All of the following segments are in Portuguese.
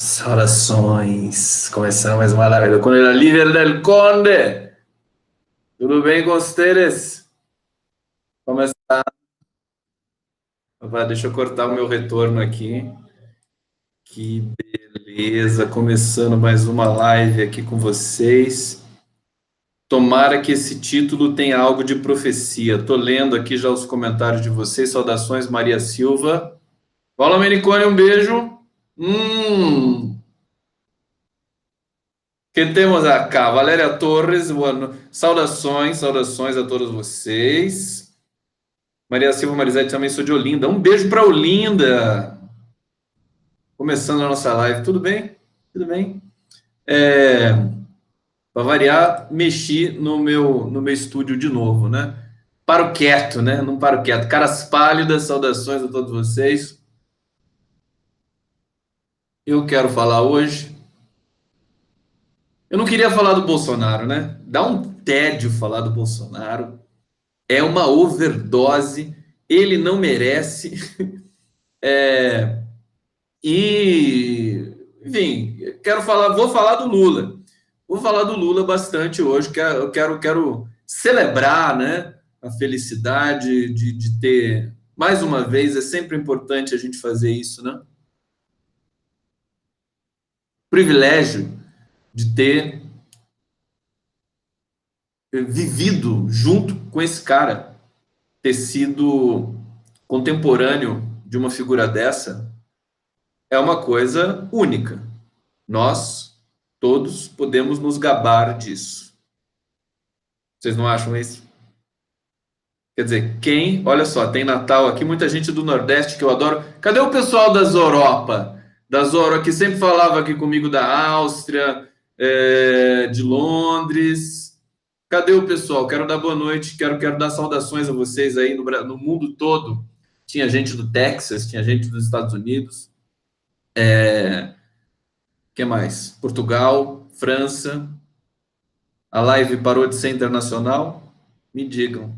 Saudações, começando mais uma live com o líder del Conde. Tudo bem com vocês? Como está? Deixa eu cortar o meu retorno aqui. Que beleza, começando mais uma live aqui com vocês. Tomara que esse título tenha algo de profecia. Tô lendo aqui já os comentários de vocês. Saudações, Maria Silva. Fala, Menicone, um beijo. Que temos acá? Valéria Torres, saudações, saudações a todos vocês. Maria Silva Marisete, também sou de Olinda. Um beijo para Olinda. Começando a nossa live. Tudo bem? Tudo bem? Para variar, mexi no meu estúdio de novo, né? Paro quieto, né? Não paro quieto. Caras pálidas, saudações a todos vocês. Eu quero falar hoje. Eu não queria falar do Bolsonaro, né? Dá um tédio falar do Bolsonaro. É uma overdose, ele não merece. E, enfim, vou falar do Lula. Vou falar do Lula bastante hoje. Quero celebrar, né, a felicidade de ter, mais uma vez, é sempre importante a gente fazer isso, né? Privilégio de ter vivido junto com esse cara, ter sido contemporâneo de uma figura dessa, é uma coisa única. Nós todos podemos nos gabar disso. Vocês não acham isso? Quer dizer, olha só, tem Natal aqui, muita gente do Nordeste que eu adoro. Cadê o pessoal das Europa? Das Europa, que sempre falava aqui comigo da Áustria, de Londres. Cadê o pessoal? Quero dar boa noite, quero dar saudações a vocês aí no mundo todo. Tinha gente do Texas, tinha gente dos Estados Unidos. Que mais? Portugal, França. A live parou de ser internacional? Me digam.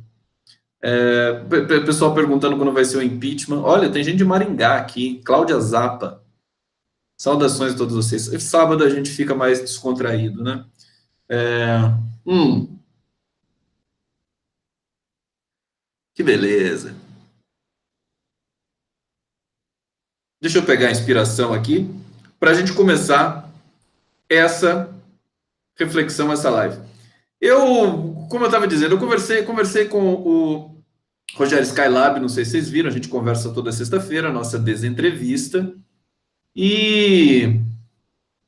Pessoal perguntando quando vai ser o impeachment. Olha, tem gente de Maringá aqui. Cláudia Zappa. Saudações a todos vocês. Sábado a gente fica mais descontraído, né? É, hum, que beleza. Deixa eu pegar a inspiração aqui para a gente começar essa reflexão, essa live. Como eu estava dizendo, eu conversei com o Rogério Skylab, não sei se vocês viram, a gente conversa toda sexta-feira, nossa desentrevista. E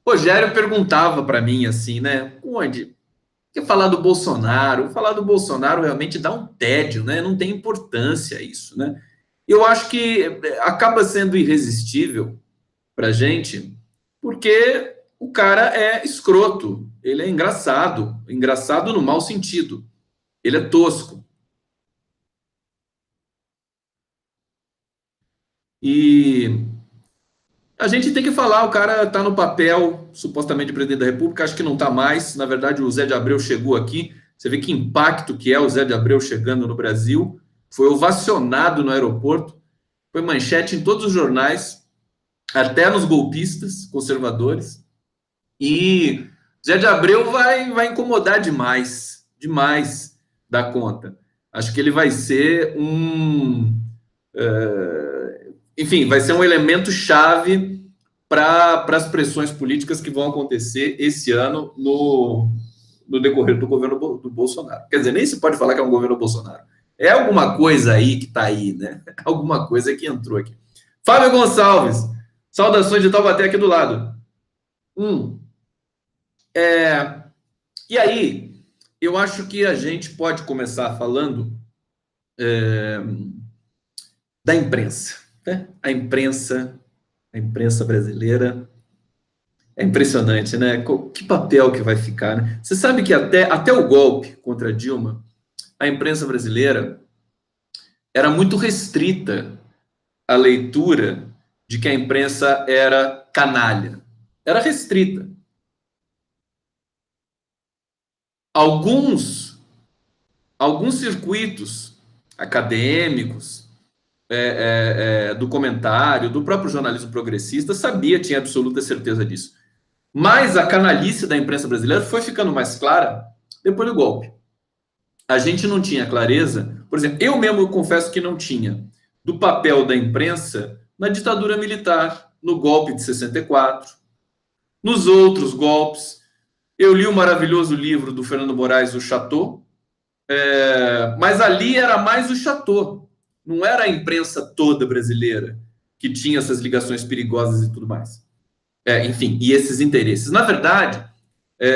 o Rogério perguntava para mim assim, né? Onde? Porque falar do Bolsonaro, falar do Bolsonaro realmente dá um tédio, né? Não tem importância isso, né? Eu acho que acaba sendo irresistível para gente, porque o cara é escroto, ele é engraçado, engraçado no mau sentido, ele é tosco. E a gente tem que falar, o cara está no papel, supostamente presidente da República, acho que não está mais. Na verdade, o Zé de Abreu chegou aqui. Você vê que impacto que é o Zé de Abreu chegando no Brasil. Foi ovacionado no aeroporto, foi manchete em todos os jornais, até nos golpistas conservadores. E Zé de Abreu vai incomodar demais, demais da conta. Acho que ele vai ser enfim, vai ser um elemento chave para as pressões políticas que vão acontecer esse ano no decorrer do governo do Bolsonaro. Quer dizer, nem se pode falar que é um governo Bolsonaro. É alguma coisa aí que está aí, né? Alguma coisa que entrou aqui. Fábio Gonçalves, saudações de Taubaté aqui do lado. Hum, e aí, eu acho que a gente pode começar falando da imprensa. Né? A imprensa brasileira. É impressionante, né? Que papel que vai ficar, né? Você sabe que até o golpe contra Dilma, a imprensa brasileira era muito restrita à leitura de que a imprensa era canalha. Era restrita. Alguns circuitos acadêmicos do comentário, do próprio jornalismo progressista, sabia, tinha absoluta certeza disso. Mas a canalice da imprensa brasileira foi ficando mais clara depois do golpe. A gente não tinha clareza, por exemplo, eu mesmo confesso que não tinha, do papel da imprensa na ditadura militar, no golpe de 64, nos outros golpes. Eu li o maravilhoso livro do Fernando Moraes, O Chateau, mas ali era mais o Chateau, não era a imprensa toda brasileira que tinha essas ligações perigosas e tudo mais. Enfim, e esses interesses. Na verdade,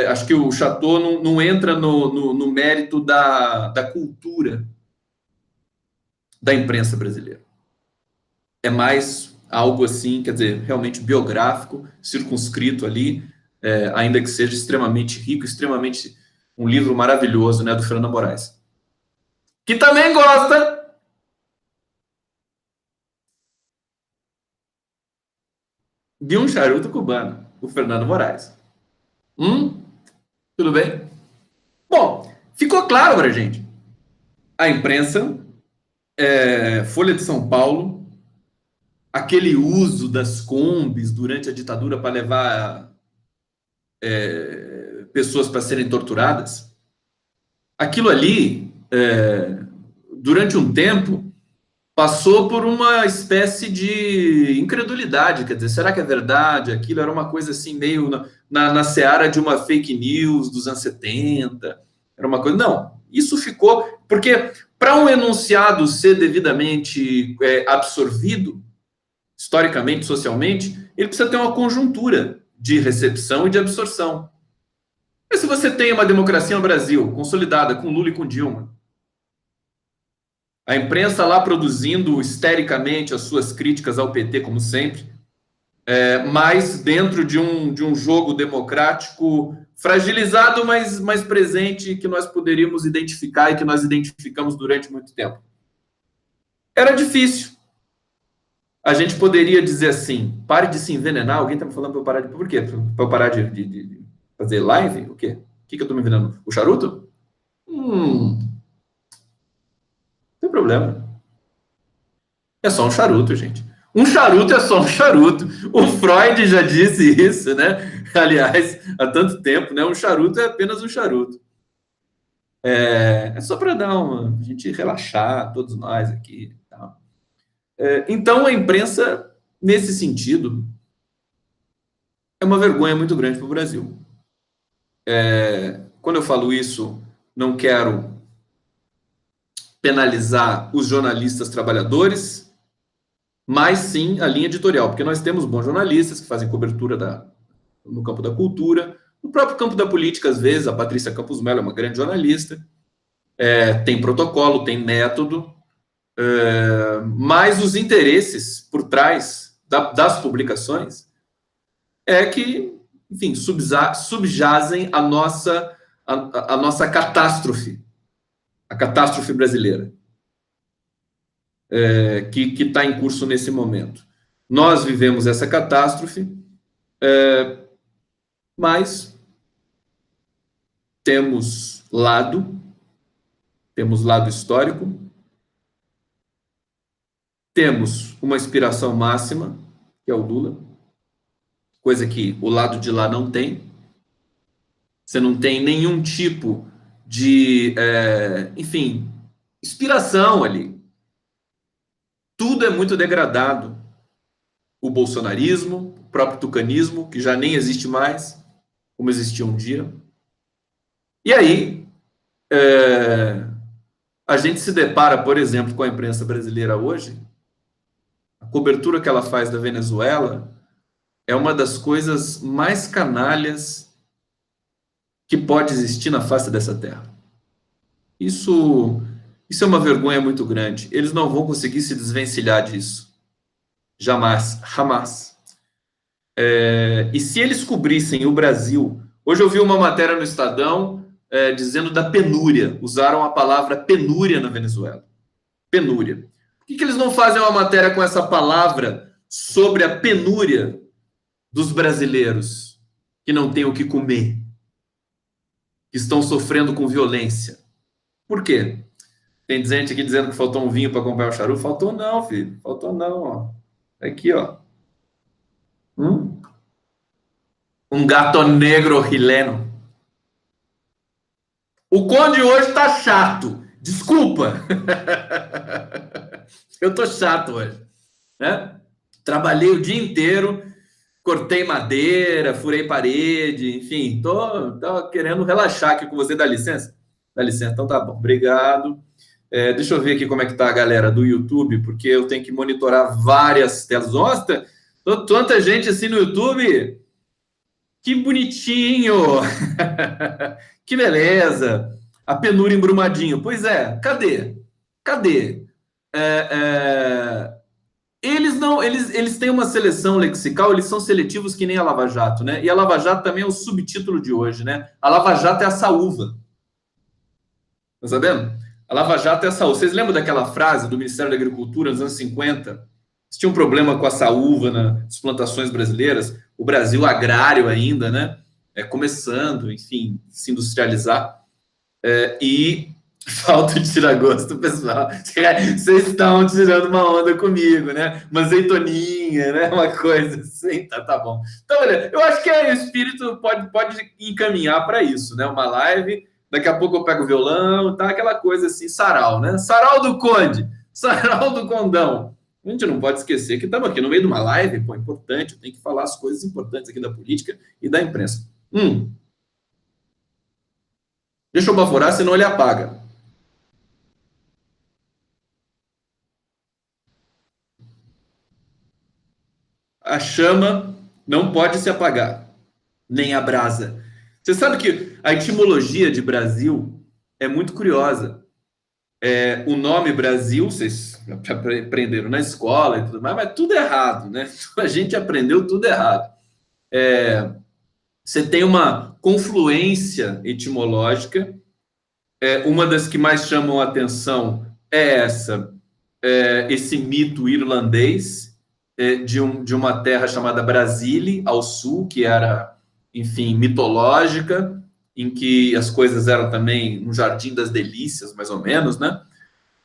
acho que o Chateau não entra no mérito da cultura da imprensa brasileira. É mais algo assim, quer dizer, realmente biográfico, circunscrito ali, ainda que seja extremamente rico, extremamente um livro maravilhoso, né, do Fernando Moraes. Que também gosta de um charuto cubano, o Fernando Moraes. Tudo bem? Bom, ficou claro para a gente. A imprensa, Folha de São Paulo, aquele uso das combis durante a ditadura para levar pessoas para serem torturadas, aquilo ali, durante um tempo, passou por uma espécie de incredulidade, quer dizer, será que é verdade? Aquilo era uma coisa assim, meio na seara de uma fake news dos anos 70, era uma coisa... Não, isso ficou... Porque para um enunciado ser devidamente absorvido, historicamente, socialmente, ele precisa ter uma conjuntura de recepção e de absorção. E se você tem uma democracia no Brasil, consolidada com Lula e com Dilma, a imprensa lá produzindo histericamente as suas críticas ao PT, como sempre, mas dentro de um jogo democrático fragilizado, mas presente, que nós poderíamos identificar e que nós identificamos durante muito tempo. Era difícil. A gente poderia dizer assim, pare de se envenenar. Alguém está me falando para eu parar de... Por quê? Para eu parar de fazer live? O quê? O que eu estou me envenenando? O charuto? Não tem problema. É só um charuto, gente. Um charuto é só um charuto. O Freud já disse isso, né? Aliás, há tanto tempo, né? Um charuto é apenas um charuto. É só para dar uma... a gente relaxar, todos nós aqui. Tá? Então, a imprensa, nesse sentido, é uma vergonha muito grande para o Brasil. Quando eu falo isso, não quero penalizar os jornalistas trabalhadores, mas sim a linha editorial, porque nós temos bons jornalistas que fazem cobertura no campo da cultura, no próprio campo da política, às vezes, a Patrícia Campos Mello é uma grande jornalista, tem protocolo, tem método, mas os interesses por trás das publicações que, enfim, subjazem a nossa catástrofe, a catástrofe brasileira, que está em curso nesse momento. Nós vivemos essa catástrofe, mas temos lado histórico, temos uma inspiração máxima, que é o Lula, coisa que o lado de lá não tem. Você não tem nenhum tipo de, enfim, inspiração ali. Tudo é muito degradado. O bolsonarismo, o próprio tucanismo, que já nem existe mais, como existia um dia. E aí, a gente se depara, por exemplo, com a imprensa brasileira hoje, a cobertura que ela faz da Venezuela é uma das coisas mais canalhas que pode existir na face dessa terra. Isso é uma vergonha muito grande. Eles não vão conseguir se desvencilhar disso. Jamais. Jamais. E se eles cobrissem o Brasil... Hoje eu vi uma matéria no Estadão dizendo da penúria. Usaram a palavra penúria na Venezuela. Penúria. Por que eles não fazem uma matéria com essa palavra sobre a penúria dos brasileiros que não têm o que comer, que estão sofrendo com violência? Por quê? Tem gente aqui dizendo que faltou um vinho para comprar o charuto. Faltou não, filho. Faltou não, ó. Aqui, ó. Hum? Um gato negro chileno. O Conde hoje tá chato. Desculpa. Eu tô chato hoje, né? Trabalhei o dia inteiro, cortei madeira, furei parede, enfim, tô querendo relaxar aqui com você. Dá licença? Dá licença, então tá bom. Obrigado. Deixa eu ver aqui como é que tá a galera do YouTube, porque eu tenho que monitorar várias telas. Nossa, tanta gente assim no YouTube. Que bonitinho! Que beleza! A penura embrumadinho. Pois é, cadê? Cadê? É, é, eles não, eles têm uma seleção lexical, eles são seletivos que nem a Lava Jato, né? E a Lava Jato também é o subtítulo de hoje, né? A Lava Jato é a saúva. Tá sabendo? A Lava Jato é a saúva. Vocês lembram daquela frase do Ministério da Agricultura nos anos 50? Tinha um problema com a saúva nas plantações brasileiras, o Brasil agrário ainda, né? Começando, enfim, se industrializar. E falta de tirar gosto, pessoal. Vocês estão tirando uma onda comigo, né? Uma azeitoninha, né? Uma coisa assim, tá bom. Então, olha, eu acho que o espírito pode encaminhar para isso, né? Uma live, daqui a pouco eu pego o violão, tá? Aquela coisa assim, sarau, né? Sarau do Conde, sarau do Condão. A gente não pode esquecer que estamos aqui no meio de uma live, pô, importante, eu tenho que falar as coisas importantes aqui da política e da imprensa. Deixa eu baforar, senão ele apaga. A chama não pode se apagar, nem a brasa. Você sabe que a etimologia de Brasil é muito curiosa. O nome Brasil, vocês aprenderam na escola e tudo mais, mas tudo errado, né? A gente aprendeu tudo errado. Você tem uma confluência etimológica. Uma das que mais chamam a atenção é esse mito irlandês de uma terra chamada Brasília, ao sul, que era, enfim, mitológica, em que as coisas eram também no Jardim das Delícias, mais ou menos, né?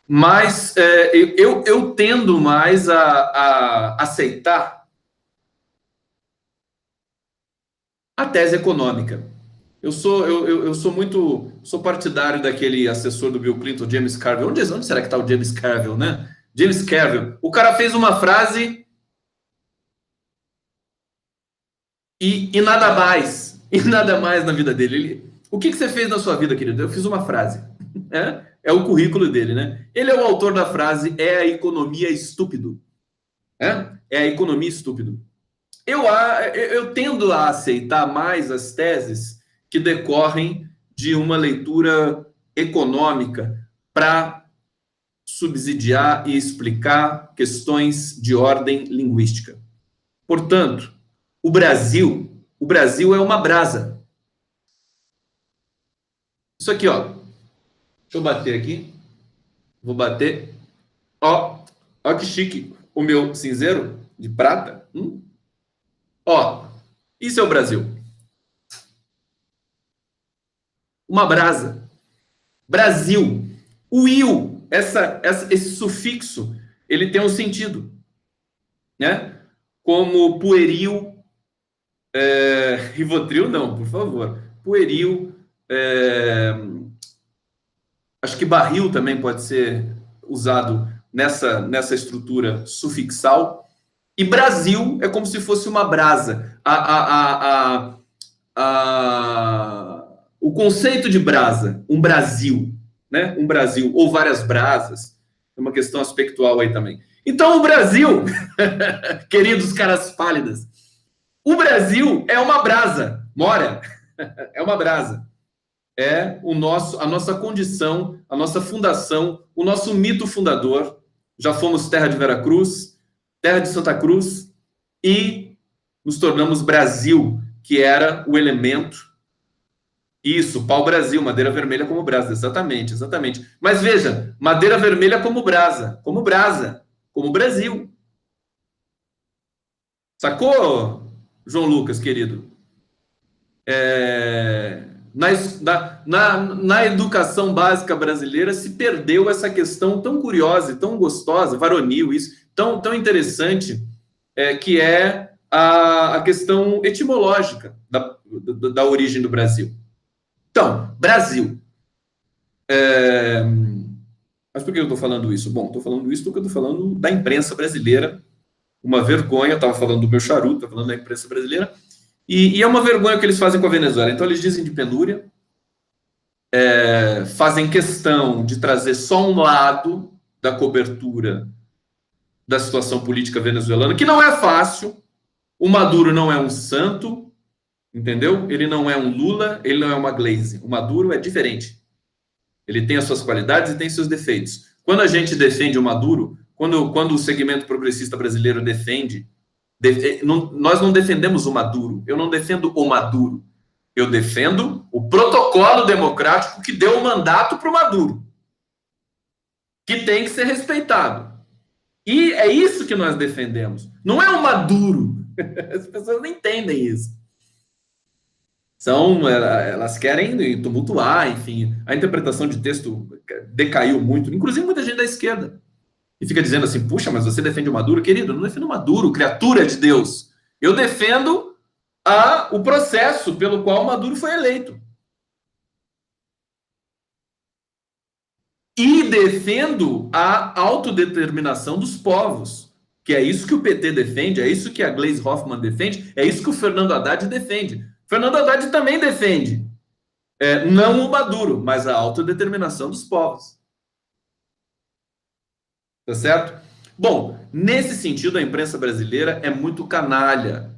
Mas eu tendo mais a aceitar a tese econômica. Eu sou partidário daquele assessor do Bill Clinton, James Carville. Onde será que está o James Carville, né? James Carville. O cara fez uma frase e nada mais. E nada mais na vida dele. O que você fez na sua vida, querido? Eu fiz uma frase. É o currículo dele, né? Ele é o autor da frase "É a economia estúpido". É a economia estúpido. Eu tendo a aceitar mais as teses que decorrem de uma leitura econômica para subsidiar e explicar questões de ordem linguística. Portanto, o Brasil é uma brasa. Isso aqui, ó. Deixa eu bater aqui. Vou bater. Ó que chique. O meu cinzeiro de prata. Ó, isso é o Brasil. Uma brasa. Brasil. O il, esse sufixo, ele tem um sentido, né? Como pueril, Rivotril não, por favor. Pueril, acho que barril também pode ser usado nessa estrutura sufixal. E Brasil é como se fosse uma brasa. O conceito de brasa, um Brasil, né? Um Brasil, ou várias brasas, é uma questão aspectual aí também. Então, o Brasil, queridos caras pálidas, o Brasil é uma brasa, mora, é uma brasa. A nossa condição, a nossa fundação, o nosso mito fundador. Já fomos terra de Veracruz, terra de Santa Cruz, e nos tornamos Brasil, que era o elemento. Isso, pau-brasil, madeira vermelha como brasa, exatamente, exatamente. Mas veja, madeira vermelha como brasa, como Brasil. Sacou, João Lucas, querido? Na educação básica brasileira se perdeu essa questão tão curiosa e tão gostosa, varonil, isso, tão interessante, que é a questão etimológica da origem do Brasil. Então, Brasil. Mas por que eu estou falando isso? Bom, estou falando isso porque eu estou falando da imprensa brasileira, uma vergonha, eu estava falando do meu charuto, estava falando da imprensa brasileira, e é uma vergonha o que eles fazem com a Venezuela. Então, eles dizem de penúria, fazem questão de trazer só um lado da cobertura da situação política venezuelana, que não é fácil. O Maduro não é um santo, entendeu? Ele não é um Lula, ele não é uma Glaze. O Maduro é diferente. Ele tem as suas qualidades e tem seus defeitos. Quando a gente defende o Maduro, quando o segmento progressista brasileiro defende, nós não defendemos o Maduro. Eu não defendo o Maduro. Eu defendo o protocolo democrático que deu o mandato para o Maduro, que tem que ser respeitado. E é isso que nós defendemos. Não é o Maduro. As pessoas não entendem isso. Elas querem tumultuar, enfim. A interpretação de texto decaiu muito, inclusive muita gente da esquerda. E fica dizendo assim, puxa, mas você defende o Maduro? Querido, eu não defendo o Maduro, criatura de Deus. Eu defendo o processo pelo qual o Maduro foi eleito. E defendo a autodeterminação dos povos, que é isso que o PT defende, é isso que a Gleisi Hoffmann defende, é isso que o Fernando Haddad defende. Fernando Haddad também defende, não o Maduro, mas a autodeterminação dos povos. Tá certo? Bom, nesse sentido, a imprensa brasileira é muito canalha.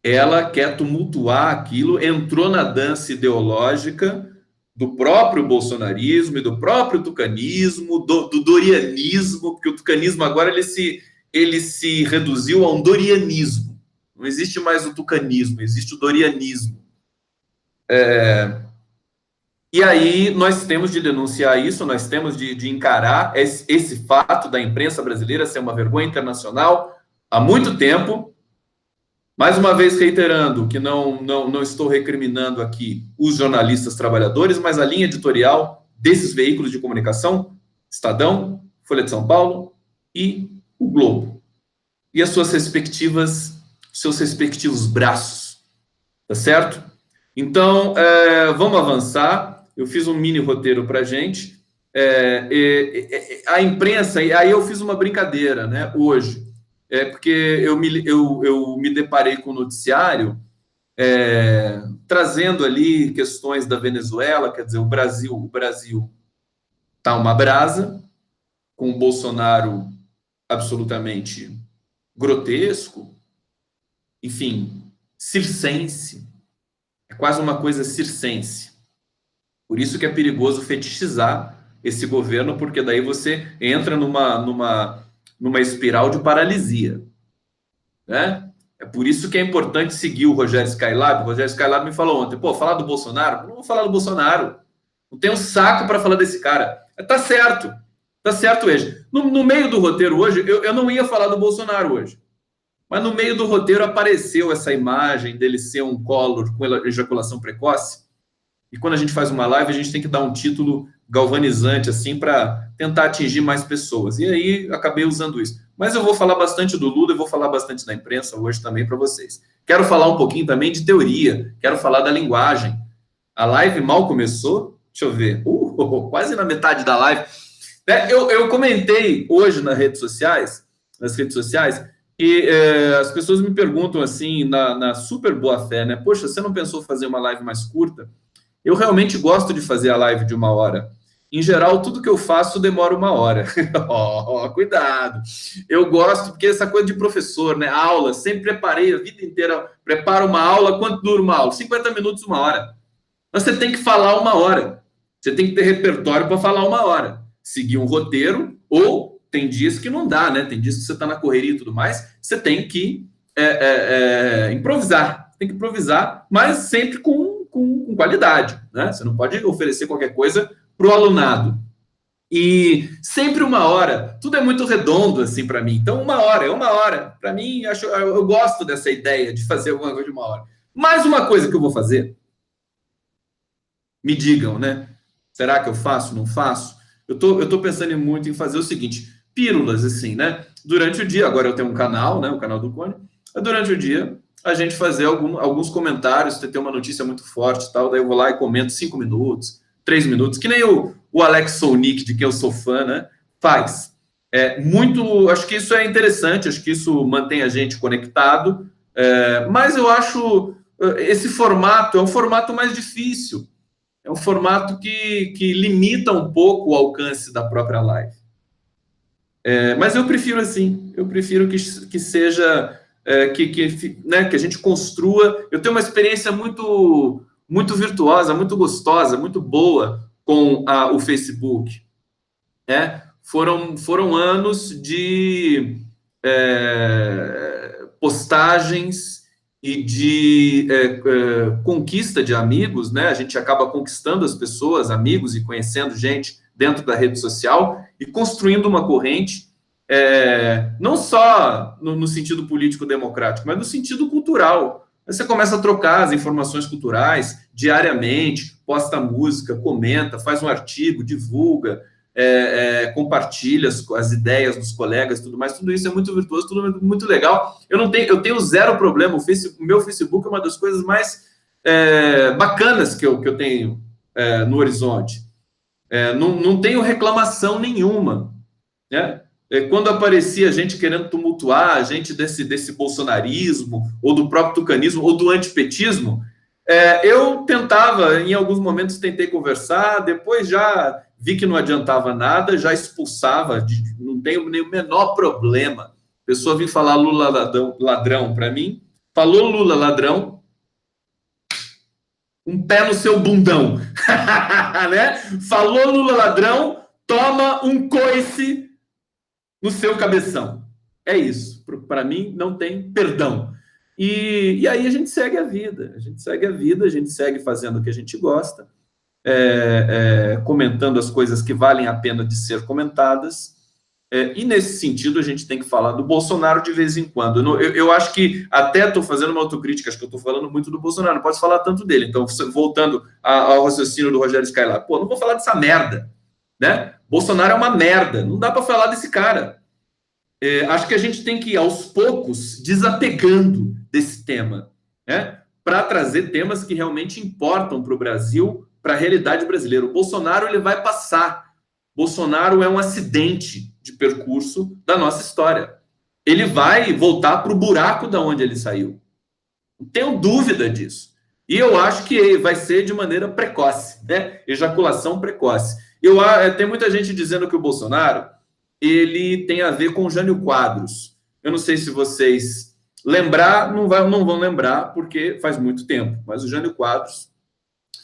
Ela quer tumultuar aquilo, entrou na dança ideológica do próprio bolsonarismo e do próprio tucanismo, do dorianismo, porque o tucanismo agora ele se reduziu a um dorianismo. Não existe mais o tucanismo, existe o dorianismo. E aí nós temos de denunciar isso, nós temos de encarar esse fato da imprensa brasileira ser uma vergonha internacional há muito tempo. Mais uma vez reiterando que não estou recriminando aqui os jornalistas trabalhadores, mas a linha editorial desses veículos de comunicação, Estadão, Folha de São Paulo e o Globo. E as seus respectivos braços, tá certo? Então, vamos avançar. Eu fiz um mini roteiro para a gente. A imprensa, e aí eu fiz uma brincadeira, né, hoje. Porque eu me deparei com o noticiário trazendo ali questões da Venezuela, quer dizer, o Brasil está uma brasa, com o Bolsonaro absolutamente grotesco, enfim, circense, é quase uma coisa circense. Por isso que é perigoso fetichizar esse governo, porque daí você entra numa espiral de paralisia, né? É por isso que é importante seguir o Rogério Skylab. O Rogério Skylab me falou ontem, falar do Bolsonaro? Não vou falar do Bolsonaro. Não tenho saco para falar desse cara. Tá certo hoje. No meio do roteiro hoje, eu não ia falar do Bolsonaro hoje. Mas no meio do roteiro apareceu essa imagem dele ser um Collor com ejaculação precoce. E quando a gente faz uma live, a gente tem que dar um título galvanizante, assim, para tentar atingir mais pessoas. E aí, acabei usando isso. Mas eu vou falar bastante do Lula e vou falar bastante da imprensa hoje também para vocês. Quero falar um pouquinho também de teoria, quero falar da linguagem. A live mal começou, deixa eu ver, quase na metade da live. Eu comentei hoje nas redes sociais, e as pessoas me perguntam assim, na super boa fé, né? Poxa, você não pensou fazer uma live mais curta? Eu realmente gosto de fazer a live de 1 hora. Em geral, tudo que eu faço demora 1 hora. Cuidado. Eu gosto, porque essa coisa de professor, né? Aula, sempre preparei a vida inteira. Preparo uma aula, quanto dura uma aula? 50 minutos, 1 hora. Mas você tem que falar 1 hora. Você tem que ter repertório para falar 1 hora. Seguir um roteiro, ou tem dias que não dá, né? Tem dias que você está na correria e tudo mais. Você tem que improvisar. Tem que improvisar, mas sempre com qualidade, né? Você não pode oferecer qualquer coisa para o alunado. E sempre 1 hora, tudo é muito redondo assim para mim. Então 1 hora é 1 hora. Para mim, eu gosto dessa ideia de fazer alguma coisa de 1 hora. Mais uma coisa que eu vou fazer me digam, né? Será que eu faço? Não faço? Eu tô pensando muito em fazer o seguinte, pílulas, assim, né? Durante o dia, agora eu tenho um canal, né? O canal do Cone. Durante o dia, a gente fazer alguns comentários, ter uma notícia muito forte e tal, daí eu vou lá e comento 5 minutos, 3 minutos, que nem o Alex Sonic, de quem eu sou fã, né? Faz. Acho que isso é interessante, acho que isso mantém a gente conectado, mas eu acho esse formato é um formato mais difícil, é um formato que limita um pouco o alcance da própria live. Mas eu prefiro assim, eu prefiro que seja, né, que a gente construa. Eu tenho uma experiência muito virtuosa, muito gostosa, muito boa com o Facebook. Foram anos de postagens e de conquista de amigos, né? A gente acaba conquistando as pessoas, amigos, e conhecendo gente dentro da rede social e construindo uma corrente, não só no sentido político-democrático, mas no sentido cultural. Você começa a trocar as informações culturais diariamente, posta música, comenta, faz um artigo, divulga, compartilha as ideias dos colegas, tudo mais, tudo isso é muito virtuoso, tudo muito legal. Eu tenho zero problema. O meu Facebook é uma das coisas mais bacanas que eu tenho no horizonte. Não tenho reclamação nenhuma, né? Quando aparecia gente querendo tumultuar, a gente desse bolsonarismo, ou do próprio tucanismo, ou do antipetismo, eu tentava, em alguns momentos tentei conversar, depois já vi que não adiantava nada, já expulsava, não tenho nem o menor problema. A pessoa vir falar Lula ladrão para mim, falou Lula ladrão, um pé no seu bundão, né? Falou Lula ladrão, toma um coice no seu cabeção. É isso. Para mim, não tem perdão. E aí a gente segue a vida. A gente segue fazendo o que a gente gosta, comentando as coisas que valem a pena de ser comentadas. E nesse sentido, a gente tem que falar do Bolsonaro de vez em quando. Eu acho que até estou fazendo uma autocrítica, acho que eu estou falando muito do Bolsonaro, não posso falar tanto dele. Então, voltando ao raciocínio do Rogério Skylab, não vou falar dessa merda, né? Bolsonaro é uma merda, não dá para falar desse cara. Acho que a gente tem que ir, aos poucos, desapegando desse tema, né? Para trazer temas que realmente importam para o Brasil, para a realidade brasileira. O Bolsonaro ele vai passar. Bolsonaro é um acidente de percurso da nossa história. Ele vai voltar para o buraco da onde ele saiu. Não tenho dúvida disso. E eu acho que vai ser de maneira precoce, né? Ejaculação precoce. Tem muita gente dizendo que o Bolsonaro ele tem a ver com Jânio Quadros. Eu não sei se vocês não vão lembrar, porque faz muito tempo, mas o Jânio Quadros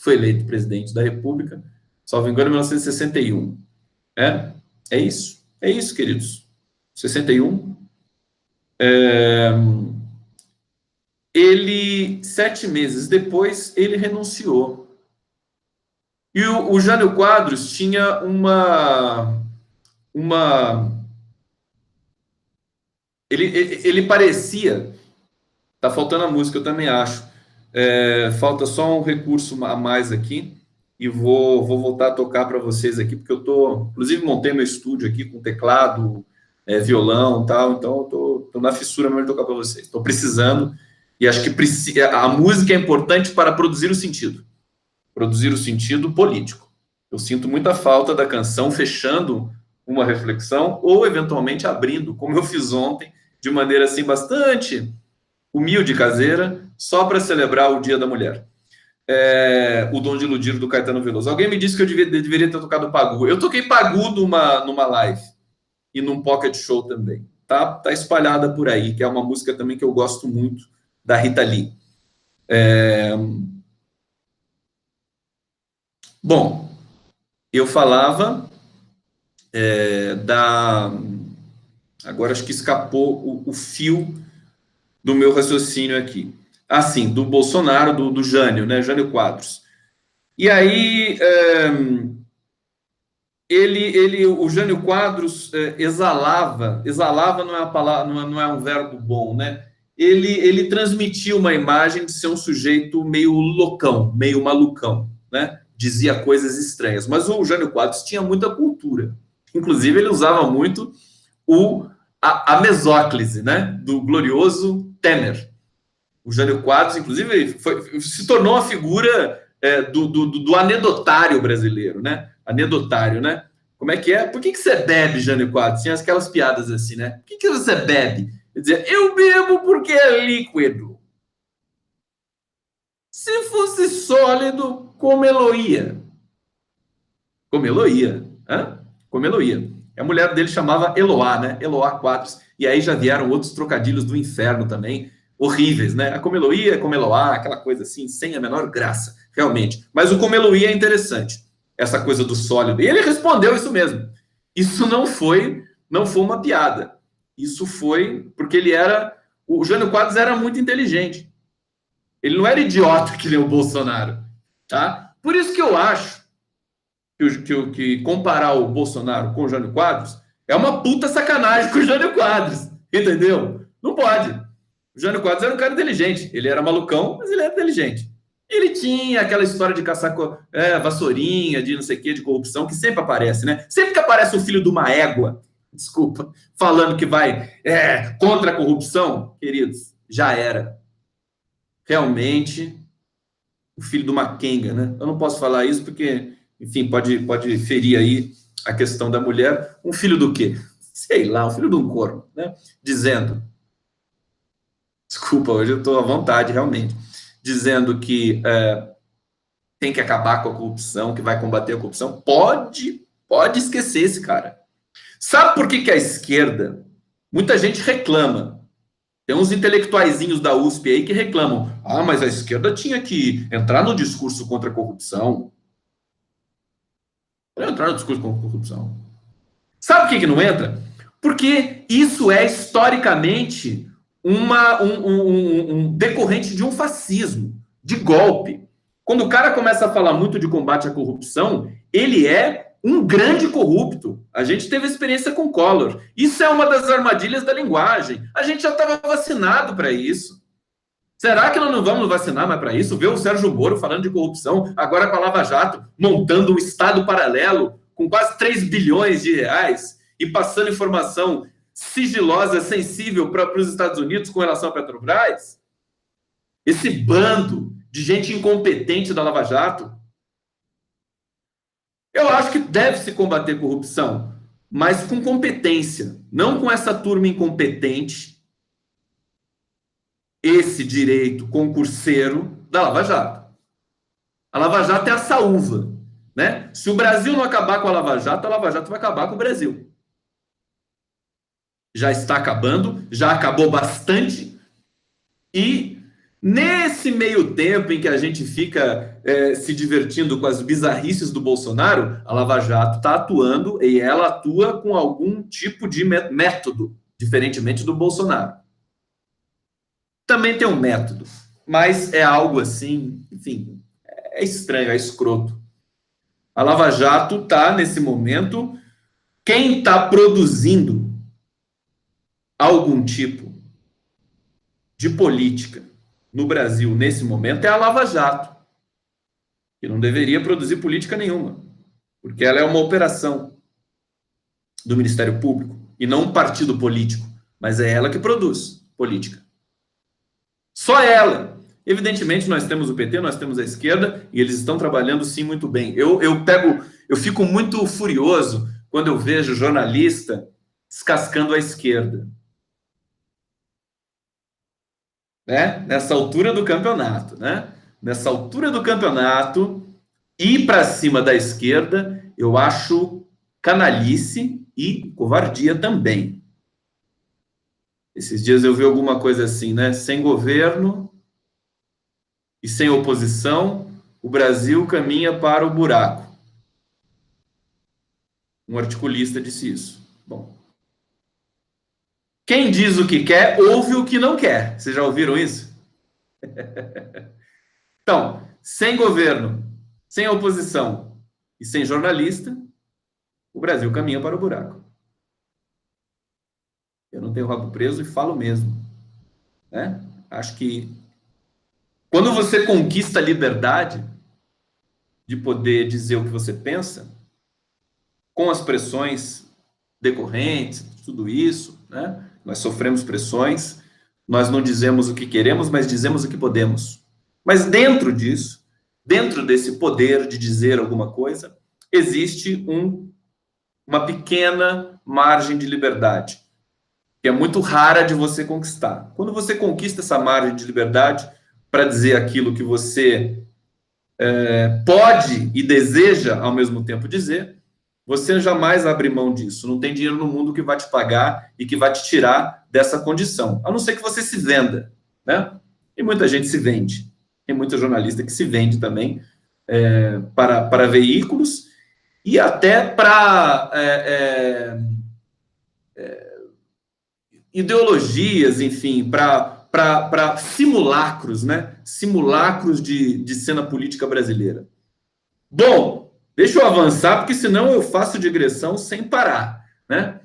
foi eleito presidente da República, salvo engano, em 1961. É isso, queridos. 61. Ele, 7 meses depois, ele renunciou. E o Jânio Quadros tinha ele parecia, tá faltando a música, eu também acho, falta só um recurso a mais aqui, e vou voltar a tocar para vocês aqui, porque inclusive montei meu estúdio aqui com teclado, violão e tal, então eu tô na fissura mesmo de tocar para vocês, estou precisando, e acho que a música é importante para produzir o sentido político. Eu sinto muita falta da canção fechando uma reflexão ou eventualmente abrindo, como eu fiz ontem, de maneira assim bastante humilde, caseira, só para celebrar o Dia da Mulher. O Dom de Iludir do Caetano Veloso. Alguém me disse que eu deveria ter tocado Pagu. Eu toquei Pagu numa live e num pocket show também. Tá espalhada por aí, que é uma música também que eu gosto muito, da Rita Lee. Bom, eu falava agora acho que escapou o fio do meu raciocínio aqui. Assim, do Bolsonaro, do Jânio, né? Jânio Quadros. E aí, o Jânio Quadros exalava não é uma palavra, não é um verbo bom, né? Ele transmitia uma imagem de ser um sujeito meio loucão, meio malucão, né? dizia coisas estranhas. Mas o Jânio Quadros tinha muita cultura. Inclusive, ele usava muito a mesóclise, né? Do glorioso Temer. O Jânio Quadros, inclusive, se tornou uma figura do anedotário brasileiro, né? Anedotário, né? Como é que é? Por que você bebe, Jânio Quadros? Tinha aquelas piadas assim, né? Por que você bebe? Ele dizia, eu bebo porque é líquido. Se fosse sólido, comê-lo-ia. Comê-lo-ia. Hã? Comê-lo-ia. A mulher dele chamava Eloá, né? Eloá Quadros. E aí já vieram outros trocadilhos do inferno também, horríveis, né? A Comeloia, Comeloá, aquela coisa assim, sem a menor graça, realmente. Mas o Comeloia é interessante, essa coisa do sólido. E ele respondeu isso mesmo. Isso não foi uma piada. Isso foi porque ele era... O Jânio Quadros era muito inteligente. Ele não era idiota que nem o Bolsonaro, tá? Por isso que eu acho que comparar o Bolsonaro com o Jânio Quadros é uma puta sacanagem com o Jânio Quadros, entendeu? Não pode. O Jânio Quadros era um cara inteligente. Ele era malucão, mas ele era inteligente. Ele tinha aquela história de caçar vassourinha, de não sei o que, de corrupção, que sempre aparece, né? Sempre que aparece o filho de uma égua, desculpa, falando que vai contra a corrupção, queridos, já era. Realmente, o filho do Maquenga, né? Eu não posso falar isso porque, enfim, pode ferir aí a questão da mulher. Um filho do quê? Sei lá, um filho de um corno, né? Dizendo, desculpa, hoje eu estou à vontade, realmente, dizendo que tem que acabar com a corrupção, que vai combater a corrupção. Pode esquecer esse cara. Sabe por que a esquerda, muita gente reclama, tem uns intelectuaizinhos da USP aí que reclamam. Ah, mas a esquerda tinha que entrar no discurso contra a corrupção. Entrar no discurso contra a corrupção. Sabe por que não entra? Porque isso é historicamente um decorrente de um fascismo, de golpe. Quando o cara começa a falar muito de combate à corrupção, ele é um grande corrupto. A gente teve experiência com Collor. Isso é uma das armadilhas da linguagem. A gente já estava vacinado para isso. Será que nós não vamos vacinar mais para isso? Ver o Sérgio Moro falando de corrupção, agora com a Lava Jato, montando um Estado paralelo com quase 3 bilhões de reais e passando informação sigilosa, sensível para os Estados Unidos com relação à Petrobras? Esse bando de gente incompetente da Lava Jato. Eu acho que deve-se combater corrupção, mas com competência, não com essa turma incompetente, esse direito concurseiro da Lava Jato. A Lava Jato é a saúva, né? Se o Brasil não acabar com a Lava Jato vai acabar com o Brasil. Já está acabando, já acabou bastante, e nesse meio tempo em que a gente fica se divertindo com as bizarrices do Bolsonaro, a Lava Jato está atuando e ela atua com algum tipo de método, diferentemente do Bolsonaro. Também tem um método, mas é algo assim, enfim, é estranho, é escroto. A Lava Jato está, nesse momento, quem está produzindo algum tipo de política no Brasil, nesse momento, é a Lava Jato, que não deveria produzir política nenhuma, porque ela é uma operação do Ministério Público e não um partido político, mas é ela que produz política. Só ela. Evidentemente, nós temos o PT, nós temos a esquerda, e eles estão trabalhando, sim, muito bem. Eu fico muito furioso quando eu vejo jornalista descascando a esquerda. Né? Nessa altura do campeonato, né? Nessa altura do campeonato, ir para cima da esquerda, eu acho canalice e covardia também. Esses dias eu vi alguma coisa assim, né? Sem governo e sem oposição, o Brasil caminha para o buraco. Um articulista disse isso. Bom, quem diz o que quer, ouve o que não quer. Vocês já ouviram isso? Então, sem governo, sem oposição e sem jornalista, o Brasil caminha para o buraco. Eu não tenho rabo preso e falo mesmo. Né? Acho que quando você conquista a liberdade, de poder dizer o que você pensa, com as pressões decorrentes, tudo isso, né? Nós sofremos pressões, nós não dizemos o que queremos, mas dizemos o que podemos. Mas dentro disso, dentro desse poder de dizer alguma coisa, existe uma pequena margem de liberdade, que é muito rara de você conquistar. Quando você conquista essa margem de liberdade para dizer aquilo que você pode e deseja ao mesmo tempo dizer, você jamais abre mão disso. Não tem dinheiro no mundo que vai te pagar e que vai te tirar dessa condição, a não ser que você se venda, né? E muita gente se vende. Tem muita jornalista que se vende também para veículos e até para ideologias, enfim, para simulacros, né? Simulacros de cena política brasileira. Bom, deixa eu avançar, porque senão eu faço digressão sem parar, né?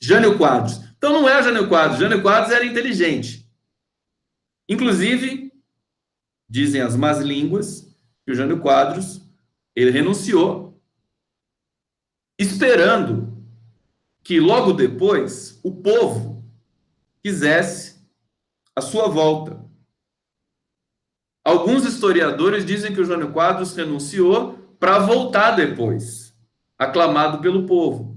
Jânio Quadros. Então não é Jânio Quadros. Jânio Quadros era inteligente. Inclusive, dizem as más línguas que o Jânio Quadros ele renunciou, esperando que logo depois o povo quisesse a sua volta. Alguns historiadores dizem que o Jânio Quadros renunciou para voltar depois, aclamado pelo povo.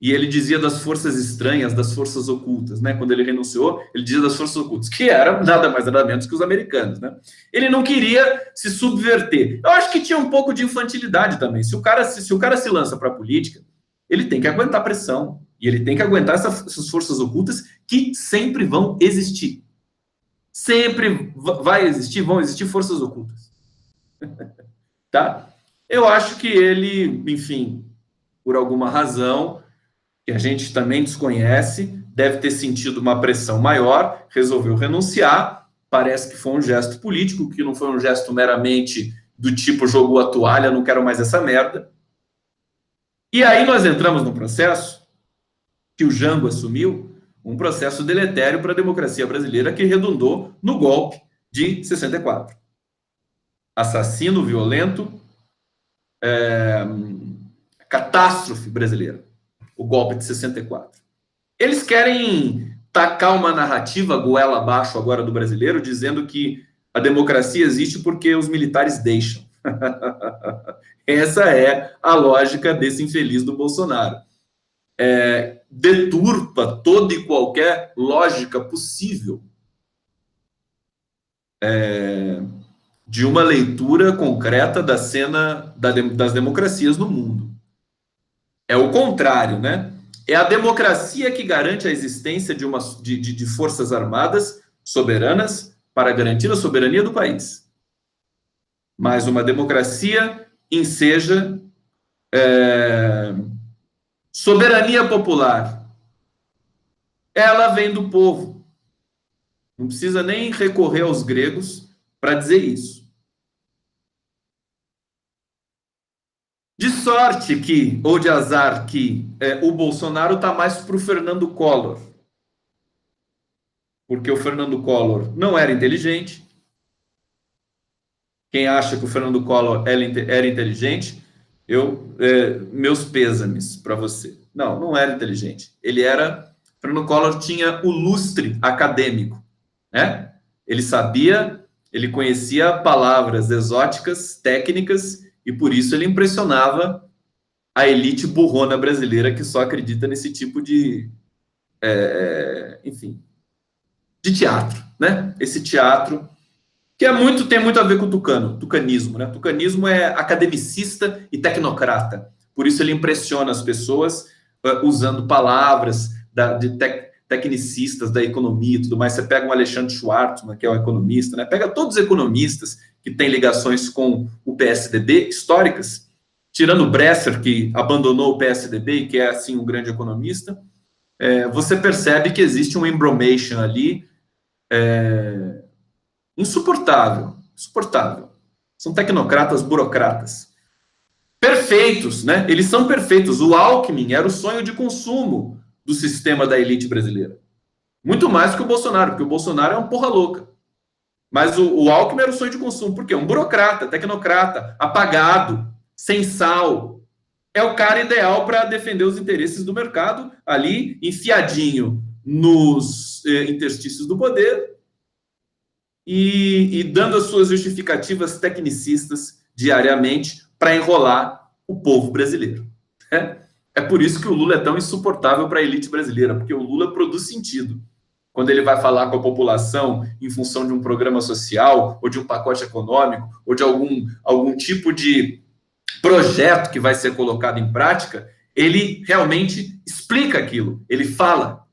E ele dizia das forças estranhas, das forças ocultas, né? Quando ele renunciou, ele dizia das forças ocultas, que eram nada mais nada menos que os americanos, né? Ele não queria se subverter. Eu acho que tinha um pouco de infantilidade também. Se o cara se lança para a política, ele tem que aguentar pressão. E ele tem que aguentar essas forças ocultas que sempre vão existir. Sempre vão existir forças ocultas. Tá? Eu acho que ele, enfim, por alguma razão que a gente também desconhece, deve ter sentido uma pressão maior, resolveu renunciar. Parece que foi um gesto político, que não foi um gesto meramente do tipo jogou a toalha, não quero mais essa merda. E aí nós entramos num processo que o Jango assumiu, um processo deletério para a democracia brasileira que redundou no golpe de 64. Assassino, violento, catástrofe brasileira, o golpe de 64. Eles querem tacar uma narrativa goela abaixo agora do brasileiro, dizendo que a democracia existe porque os militares deixam. Essa é a lógica desse infeliz do Bolsonaro. Deturpa toda e qualquer lógica possível de uma leitura concreta da cena das democracias no mundo. É o contrário, né? É a democracia que garante a existência de forças armadas soberanas para garantir a soberania do país. Mas uma democracia enseja soberania popular. Ela vem do povo. Não precisa nem recorrer aos gregos para dizer isso. De sorte que, ou de azar que, o Bolsonaro está mais para o Fernando Collor. Porque o Fernando Collor não era inteligente. Quem acha que o Fernando Collor era inteligente, meus pêsames para você. Não era inteligente. Fernando Collor tinha o lustre acadêmico, né? Ele sabia, ele conhecia palavras exóticas, técnicas, e por isso ele impressionava a elite burrona brasileira que só acredita nesse tipo de teatro, né? Esse teatro que tem muito a ver com o tucanismo, né? Tucanismo é academicista e tecnocrata. Por isso ele impressiona as pessoas usando palavras de tecnicistas da economia e tudo mais. Você pega um Alexandre Schwartzman, que é um economista, né? Pega todos os economistas que têm ligações com o PSDB, históricas, tirando o Bresser, que abandonou o PSDB e que é, assim, um grande economista, você percebe que existe um embromation ali insuportável. São tecnocratas, burocratas. Perfeitos, né? Eles são perfeitos. O Alckmin era o sonho de consumo do sistema da elite brasileira. Muito mais que o Bolsonaro, porque o Bolsonaro é um porra louca. Mas o Alckmin era o sonho de consumo. Por quê? Um burocrata, tecnocrata, apagado, sem sal. É o cara ideal para defender os interesses do mercado, ali, enfiadinho nos interstícios do poder e dando as suas justificativas tecnicistas diariamente para enrolar o povo brasileiro. É por isso que o Lula é tão insuportável para a elite brasileira, porque o Lula produz sentido. Quando ele vai falar com a população em função de um programa social, ou de um pacote econômico, ou de algum tipo de projeto que vai ser colocado em prática, ele realmente explica aquilo, ele fala,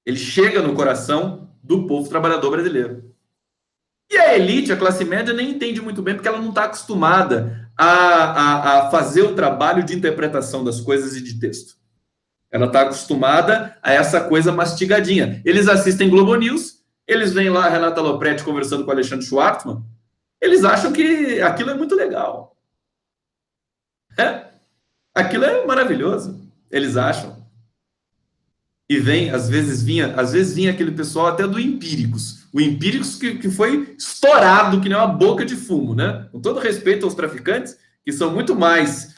ele chega no coração do povo trabalhador brasileiro. E a elite, a classe média, nem entende muito bem, porque ela não está acostumada a fazer o trabalho de interpretação das coisas e de texto. Ela está acostumada a essa coisa mastigadinha. Eles assistem Globo News, eles veem lá a Renata Lopretti conversando com o Alexandre Schwartzman, eles acham que aquilo é muito legal. Aquilo é maravilhoso, eles acham. E vem, às vezes vinha aquele pessoal até do Empíricos. O Empíricos que foi estourado que nem uma boca de fumo, né? Com todo respeito aos traficantes, que são muito mais...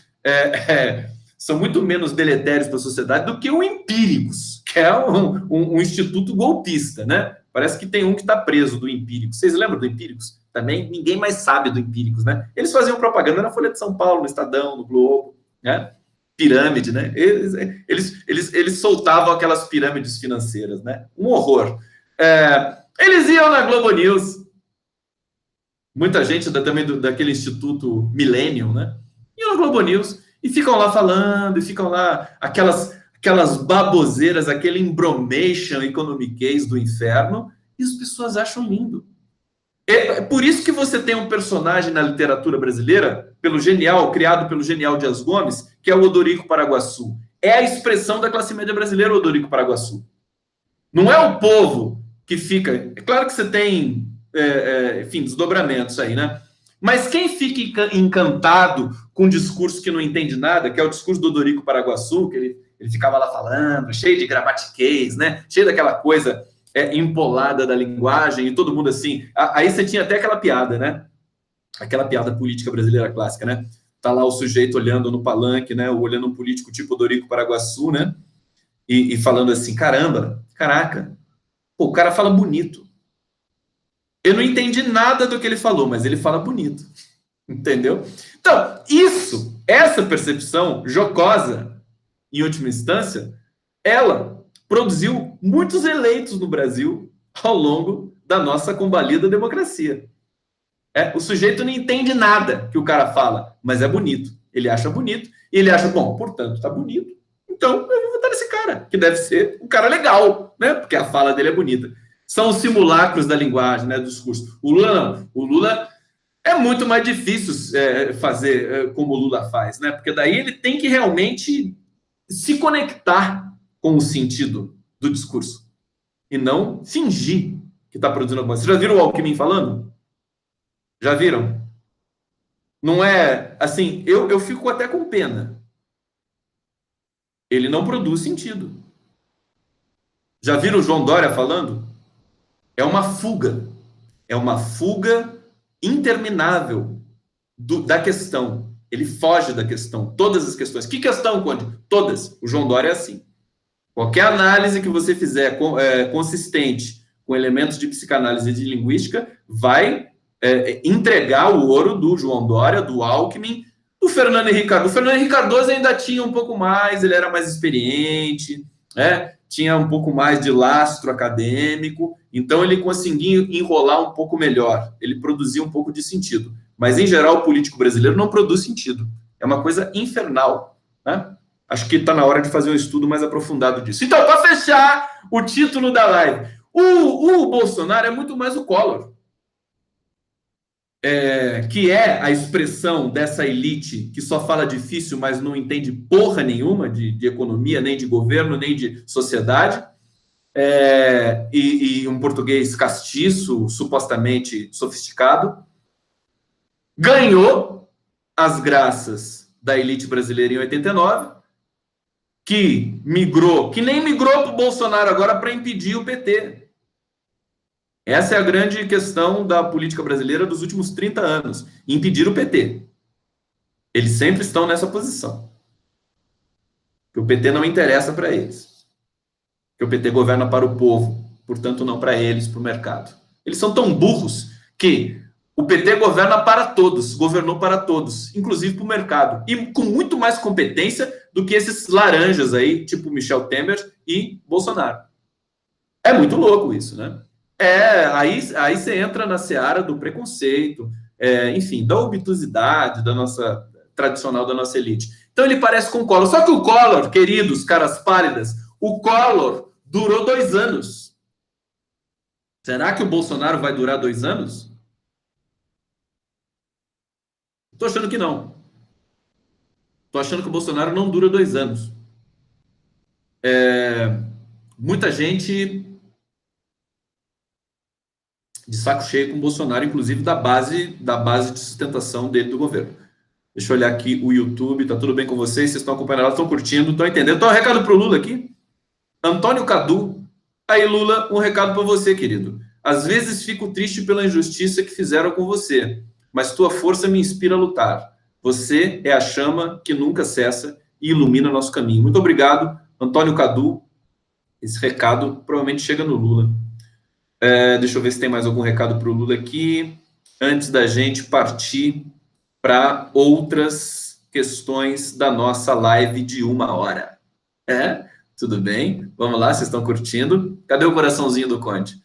são muito menos deletérios para a sociedade do que o Empíricos, que é um instituto golpista, né? Parece que tem um que está preso do Empíricos. Vocês lembram do Empíricos? Também ninguém mais sabe do Empíricos, né? Eles faziam propaganda na Folha de São Paulo, no Estadão, no Globo, né? Pirâmide, né? Eles soltavam aquelas pirâmides financeiras, né? Um horror. Eles iam na Globo News. Muita gente também daquele Instituto Millennium, né? Iam na Globo News e ficam lá falando, e ficam lá aquelas baboseiras, aquele embromation economiquez do inferno, e as pessoas acham lindo. É por isso que você tem um personagem na literatura brasileira, criado pelo genial Dias Gomes, que é o Odorico Paraguaçu. É a expressão da classe média brasileira, o Odorico Paraguaçu. Não é o povo que fica... É claro que você tem, enfim, desdobramentos aí, né? Mas quem fica encantado com um discurso que não entende nada, que é o discurso do Odorico Paraguaçu, que ele ficava lá falando, cheio de gramatiquez, né? Cheio daquela coisa... empolada da linguagem, e todo mundo assim. Aí você tinha até aquela piada, né? Aquela piada política brasileira clássica, né? Tá lá o sujeito olhando no palanque, né? Olhando um político tipo Dorico Paraguaçu, né? E falando assim: caramba, caraca, pô, o cara fala bonito. Eu não entendi nada do que ele falou, mas ele fala bonito. Entendeu? Então, essa percepção jocosa, em última instância, ela produziu muitos eleitos no Brasil ao longo da nossa combalida democracia. O sujeito não entende nada que o cara fala, mas é bonito. Ele acha bonito e ele acha, bom, portanto, tá bonito. Então, eu vou votar nesse cara, que deve ser um cara legal, né? Porque a fala dele é bonita. São os simulacros da linguagem, né? Do discurso. O Lula não. O Lula é muito mais difícil fazer como o Lula faz, né? Porque daí ele tem que realmente se conectar com o sentido do discurso e não fingir que está produzindo alguma coisa. Vocês já viram o Alckmin falando? Já viram? Não é assim, eu fico até com pena. Ele não produz sentido. Já viram o João Dória falando? É uma fuga. É uma fuga interminável da questão. Ele foge da questão. Todas as questões. Que questão, Conde? Todas. O João Dória é assim. Qualquer análise que você fizer consistente com elementos de psicanálise e de linguística vai entregar o ouro do João Dória, do Alckmin, do Fernando Henrique Cardoso. O Fernando Henrique Cardoso ainda tinha um pouco mais, ele era mais experiente, né? Tinha um pouco mais de lastro acadêmico, então ele conseguia enrolar um pouco melhor, ele produzia um pouco de sentido. Mas, em geral, o político brasileiro não produz sentido. É uma coisa infernal, né? Acho que está na hora de fazer um estudo mais aprofundado disso. Então, para fechar o título da live, o Bolsonaro é muito mais o Collor, que é a expressão dessa elite que só fala difícil, mas não entende porra nenhuma de economia, nem de governo, nem de sociedade, e um português castiço, supostamente sofisticado, ganhou as graças da elite brasileira em 89, que nem migrou para o Bolsonaro agora para impedir o PT. Essa é a grande questão da política brasileira dos últimos 30 anos, impedir o PT. Eles sempre estão nessa posição. Que o PT não interessa para eles. Que o PT governa para o povo, portanto não para eles, para o mercado. Eles são tão burros que o PT governa para todos, governou para todos, inclusive para o mercado, e com muito mais competência do que esses laranjas aí, tipo Michel Temer e Bolsonaro. É muito louco isso, né? Aí você entra na seara do preconceito, enfim, da obtusidade da nossa tradicional da nossa elite. Então ele parece com o Collor. Só que o Collor, queridos, caras pálidas, o Collor durou 2 anos. Será que o Bolsonaro vai durar 2 anos? Estou achando que não. Estou achando que o Bolsonaro não dura 2 anos. Muita gente de saco cheio com o Bolsonaro, inclusive da base de sustentação dele do governo. Deixa eu olhar aqui o YouTube, tá tudo bem com vocês? Vocês estão acompanhando, estão curtindo, estão entendendo? Então, um recado para o Lula aqui. Antônio Cadu. Aí, Lula, um recado para você, querido. Às vezes fico triste pela injustiça que fizeram com você, mas tua força me inspira a lutar. Você é a chama que nunca cessa e ilumina nosso caminho. Muito obrigado, Antônio Cadu. Esse recado provavelmente chega no Lula. Deixa eu ver se tem mais algum recado para o Lula aqui, antes da gente partir para outras questões da nossa live de 1 hora. Tudo bem? Vamos lá, vocês estão curtindo? Cadê o coraçãozinho do Conde?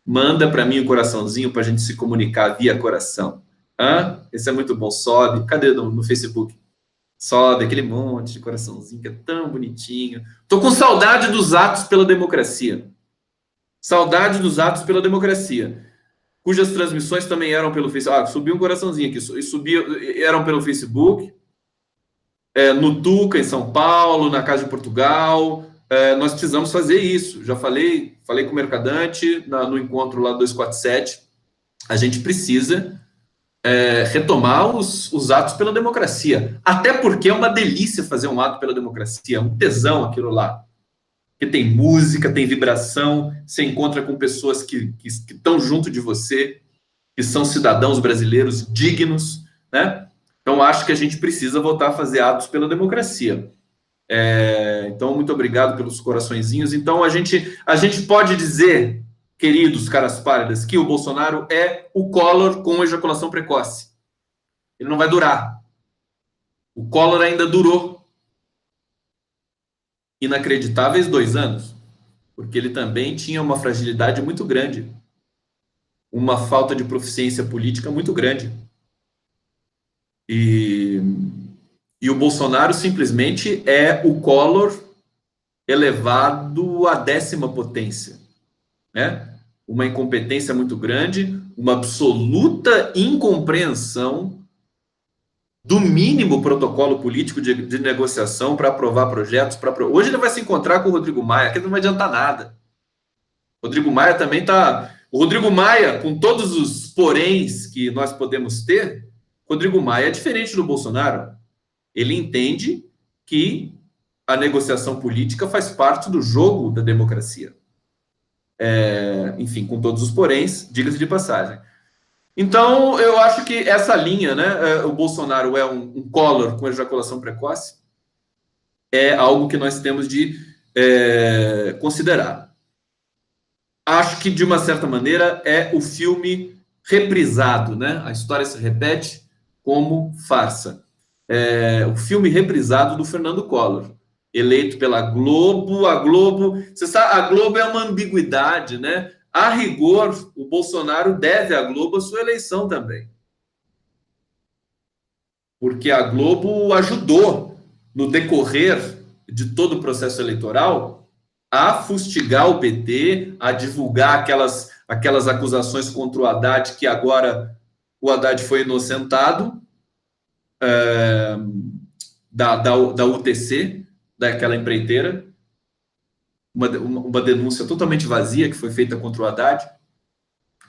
Manda para mim o coraçãozinho para a gente se comunicar via coração. Esse é muito bom, sobe. Cadê no Facebook? Sobe aquele monte de coraçãozinho que é tão bonitinho. Tô com saudade dos atos pela democracia. Saudade dos atos pela democracia, cujas transmissões também eram pelo Facebook. Subiu um coraçãozinho aqui, eram pelo Facebook, no Tuca, em São Paulo, na Casa de Portugal. Nós precisamos fazer isso. Já falei com o Mercadante no encontro lá 247. A gente precisa retomar os atos pela democracia. Até porque é uma delícia fazer um ato pela democracia, é um tesão aquilo lá. Porque tem música, tem vibração, você encontra com pessoas que estão junto de você, que são cidadãos brasileiros dignos, né? Então, acho que a gente precisa voltar a fazer atos pela democracia. Então, muito obrigado pelos coraçõezinhos. Então, a gente pode dizer, queridos caras pálidas, que o Bolsonaro é o Collor com ejaculação precoce. Ele não vai durar. O Collor ainda durou inacreditáveis 2 anos, porque ele também tinha uma fragilidade muito grande, uma falta de proficiência política muito grande. E o Bolsonaro simplesmente é o Collor elevado à 10ª potência, né? Uma incompetência muito grande, uma absoluta incompreensão do mínimo protocolo político de negociação para aprovar projetos. Hoje ele vai se encontrar com o Rodrigo Maia, que não vai adiantar nada. O Rodrigo Maia também está... O Rodrigo Maia, com todos os poréns que nós podemos ter, Rodrigo Maia é diferente do Bolsonaro. Ele entende que a negociação política faz parte do jogo da democracia. Enfim, com todos os poréns, diga-se de passagem. Então, eu acho que essa linha, né, o Bolsonaro é um Collor com ejaculação precoce, é algo que nós temos de considerar. Acho que, de uma certa maneira, é o filme reprisado, né? A história se repete como farsa. O filme reprisado do Fernando Collor, eleito pela Globo. A Globo, você sabe, a Globo é uma ambiguidade, né? A rigor, o Bolsonaro deve à Globo a sua eleição também. Porque a Globo ajudou, no decorrer de todo o processo eleitoral, a fustigar o PT, a divulgar aquelas acusações contra o Haddad, que agora o Haddad foi inocentado, da UTC, daquela empreiteira, uma denúncia totalmente vazia que foi feita contra o Haddad,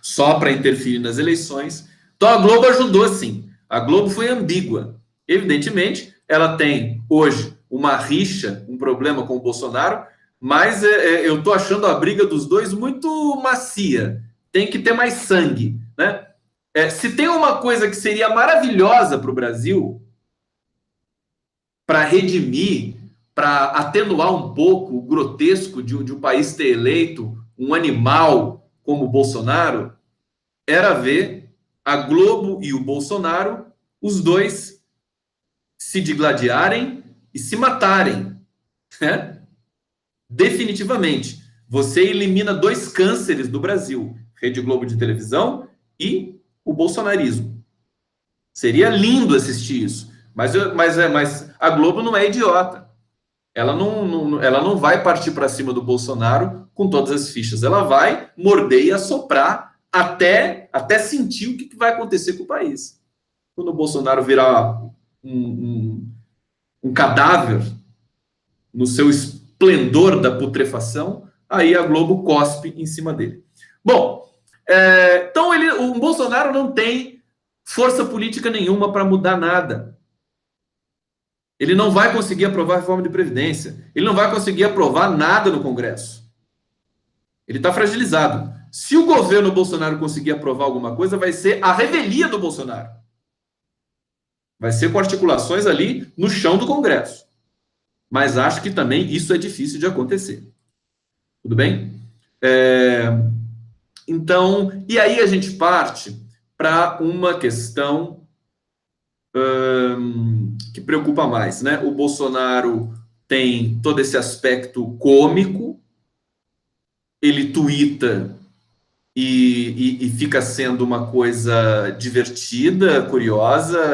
só para interferir nas eleições. Então a Globo ajudou, sim. A Globo foi ambígua. Evidentemente, ela tem hoje uma rixa, um problema com o Bolsonaro, mas eu estou achando a briga dos dois muito macia. tem que ter mais sangue, né? Se tem uma coisa que seria maravilhosa para o Brasil, para redimir, para atenuar um pouco o grotesco de um país ter eleito um animal como o Bolsonaro, era ver a Globo e o Bolsonaro, os dois se digladiarem e se matarem, né? Definitivamente. Você elimina dois cânceres do Brasil, Rede Globo de televisão e o bolsonarismo. Seria lindo assistir isso. Mas a Globo não é idiota. Ela não vai partir para cima do Bolsonaro com todas as fichas. Ela vai morder e assoprar até sentir o que vai acontecer com o país. Quando o Bolsonaro virar um cadáver no seu esplendor da putrefação, aí a Globo cospe em cima dele. Bom, então o Bolsonaro não tem força política nenhuma para mudar nada. Ele não vai conseguir aprovar a reforma de Previdência. Ele não vai conseguir aprovar nada no Congresso. Ele está fragilizado. Se o governo Bolsonaro conseguir aprovar alguma coisa, vai ser a revelia do Bolsonaro. Vai ser com articulações ali no chão do Congresso. Mas acho que também isso é difícil de acontecer. Tudo bem? Então, e aí a gente parte para uma questão que preocupa mais, né? O Bolsonaro tem todo esse aspecto cômico, ele tuita e fica sendo uma coisa divertida, curiosa,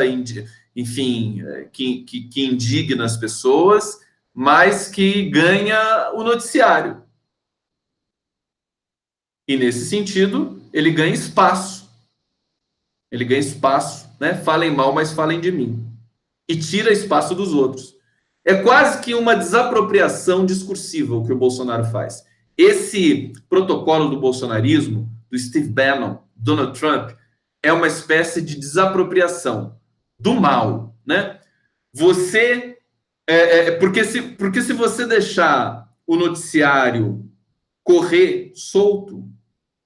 enfim, que indigna as pessoas, mas que ganha o noticiário. E nesse sentido, ele ganha espaço. Ele ganha espaço, né? Falem mal, mas falem de mim. E tira espaço dos outros. É quase que uma desapropriação discursiva o que o Bolsonaro faz. Esse protocolo do bolsonarismo, do Steve Bannon, Donald Trump, é uma espécie de desapropriação do mal, né? Porque se você deixar o noticiário correr solto,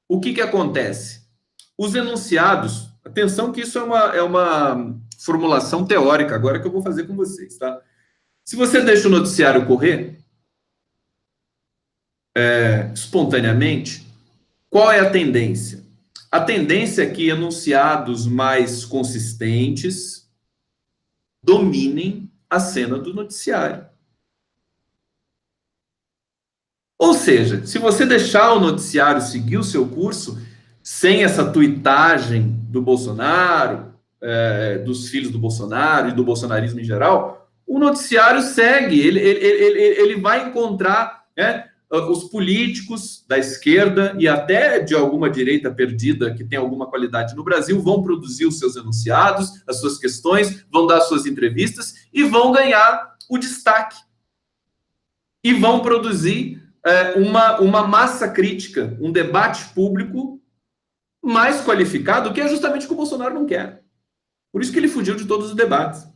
o que acontece? Os enunciados, atenção que isso é uma formulação teórica agora que eu vou fazer com vocês, tá? Se você deixa o noticiário correr espontaneamente, qual é a tendência? A tendência é que enunciados mais consistentes dominem a cena do noticiário. Ou seja, se você deixar o noticiário seguir o seu curso, sem essa tuitagem do Bolsonaro, dos filhos do Bolsonaro e do bolsonarismo em geral, o noticiário segue, ele vai encontrar os políticos da esquerda e até de alguma direita perdida que tem alguma qualidade no Brasil vão produzir os seus enunciados, as suas questões, vão dar suas entrevistas e vão ganhar o destaque. E vão produzir uma massa crítica, um debate público mais qualificado, que é justamente o que o Bolsonaro não quer. Por isso que ele fugiu de todos os debates.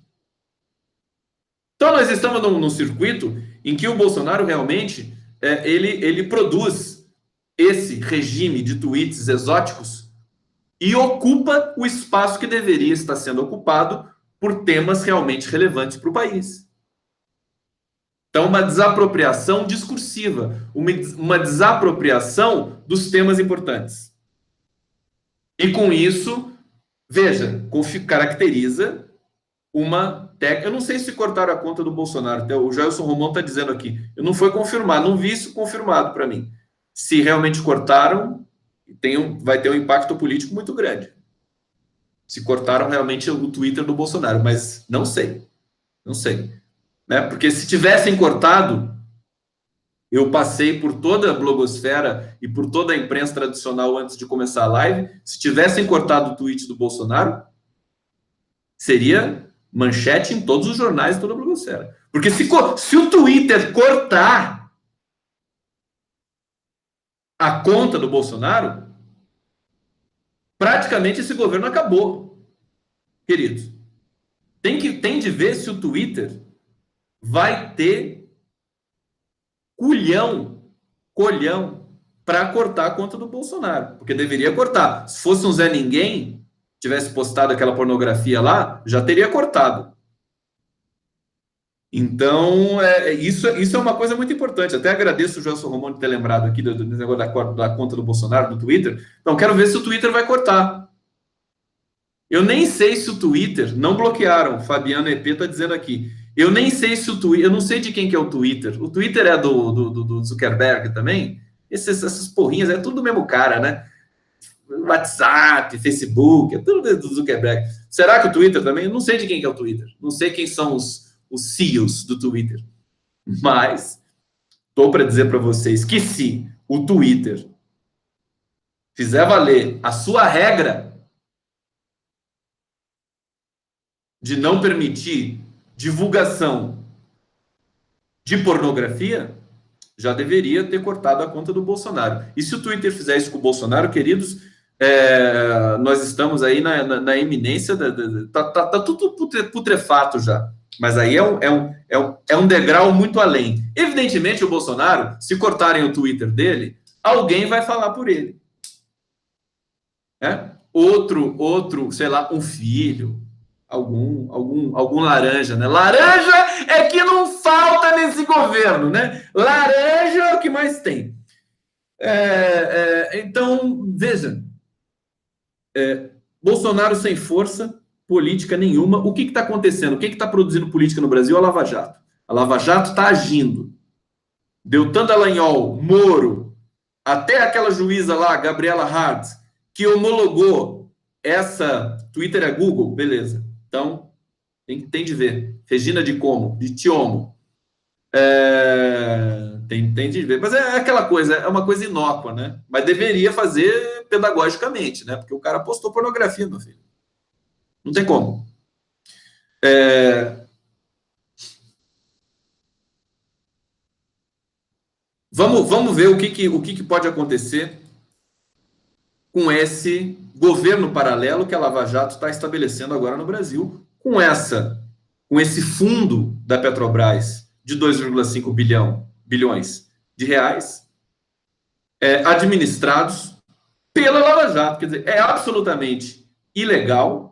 Então nós estamos num circuito em que o Bolsonaro realmente ele produz esse regime de tweets exóticos e ocupa o espaço que deveria estar sendo ocupado por temas realmente relevantes para o país. Então, uma desapropriação discursiva, uma desapropriação dos temas importantes. E com isso, veja, caracteriza uma técnica. Eu não sei se cortaram a conta do Bolsonaro, até o Gelson Romão está dizendo aqui. Eu não foi confirmado, não vi isso confirmado para mim. Se realmente cortaram, vai ter um impacto político muito grande. Se cortaram realmente o Twitter do Bolsonaro, mas não sei. Não sei. Né? Porque se tivessem cortado, eu passei por toda a blogosfera e por toda a imprensa tradicional antes de começar a live. Se tivessem cortado o tweet do Bolsonaro, seria manchete em todos os jornais, toda a blogosfera. Porque se o Twitter cortar a conta do Bolsonaro, praticamente esse governo acabou, queridos. Tem de ver se o Twitter vai ter colhão para cortar a conta do Bolsonaro, porque deveria cortar. Se fosse um Zé Ninguém, tivesse postado aquela pornografia lá, já teria cortado. Então, isso é uma coisa muito importante. Até agradeço o Gelson Romão de ter lembrado aqui do negócio da conta do Bolsonaro no Twitter. Então, quero ver se o Twitter vai cortar. Eu nem sei se o Twitter, não bloquearam, Fabiano EP está dizendo aqui. Eu nem sei se o Twitter, eu não sei de quem que é o Twitter. O Twitter é do Zuckerberg também? Essas porrinhas, é tudo do mesmo cara, né? WhatsApp, Facebook, é tudo do Zuckerberg. Será que o Twitter também? Eu não sei de quem que é o Twitter. Não sei quem são os CEOs do Twitter. Mas estou para dizer para vocês que se o Twitter fizer valer a sua regra de não permitir divulgação de pornografia, já deveria ter cortado a conta do Bolsonaro. E se o Twitter fizer isso com o Bolsonaro, queridos, nós estamos aí na iminência, tá tudo putrefato já. Mas aí é um degrau muito além. Evidentemente, o Bolsonaro, se cortarem o Twitter dele, alguém vai falar por ele. Outro, sei lá, um filho, algum laranja, né? Laranja é que não falta nesse governo, né? Laranja é o que mais tem. Então, veja, Bolsonaro sem força política nenhuma. O que está acontecendo? O que está produzindo política no Brasil? A Lava Jato. A Lava Jato está agindo. Deltan Dallagnol, Moro, até aquela juíza lá, Gabriela Hart, que homologou essa... Twitter é Google? Beleza. Então, tem de ver. Regina de Tiomo. Tem de ver. Mas é aquela coisa, é uma coisa inócua, né? Mas deveria fazer pedagogicamente, né? Porque o cara postou pornografia, meu filho. Não tem como. Vamos ver o que pode acontecer com esse governo paralelo que a Lava Jato está estabelecendo agora no Brasil, com esse fundo da Petrobras de 2,5 bilhões de reais, administrados pela Lava Jato. Quer dizer, é absolutamente ilegal.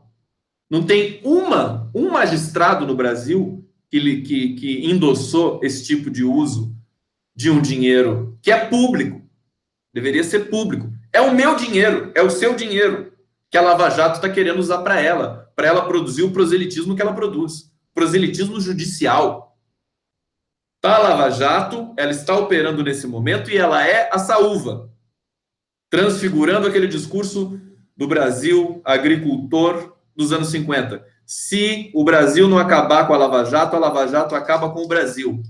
Não tem um magistrado no Brasil que endossou esse tipo de uso de um dinheiro que é público. Deveria ser público. É o meu dinheiro, é o seu dinheiro que a Lava Jato está querendo usar para ela produzir o proselitismo que ela produz. Proselitismo judicial. Tá, a Lava Jato, ela está operando nesse momento e ela é a saúva, transfigurando aquele discurso do Brasil agricultor dos anos 50. Se o Brasil não acabar com a Lava Jato acaba com o Brasil.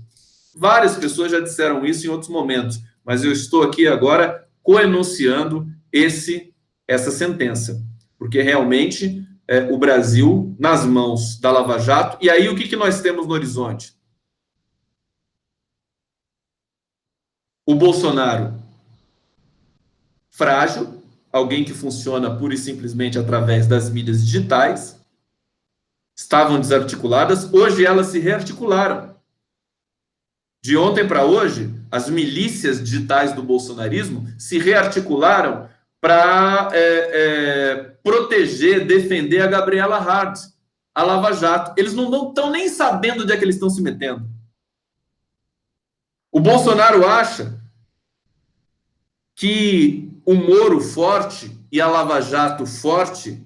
Várias pessoas já disseram isso em outros momentos, mas eu estou aqui agora coenunciando essa sentença, porque realmente o Brasil nas mãos da Lava Jato. E aí o que nós temos no horizonte? O Bolsonaro frágil, alguém que funciona pura e simplesmente através das mídias digitais, estavam desarticuladas, hoje elas se rearticularam. De ontem para hoje, as milícias digitais do bolsonarismo se rearticularam para proteger, defender a Gabriela Hart, a Lava Jato. Eles não estão nem sabendo onde é que eles estão se metendo. O Bolsonaro acha que o Moro forte e a Lava Jato forte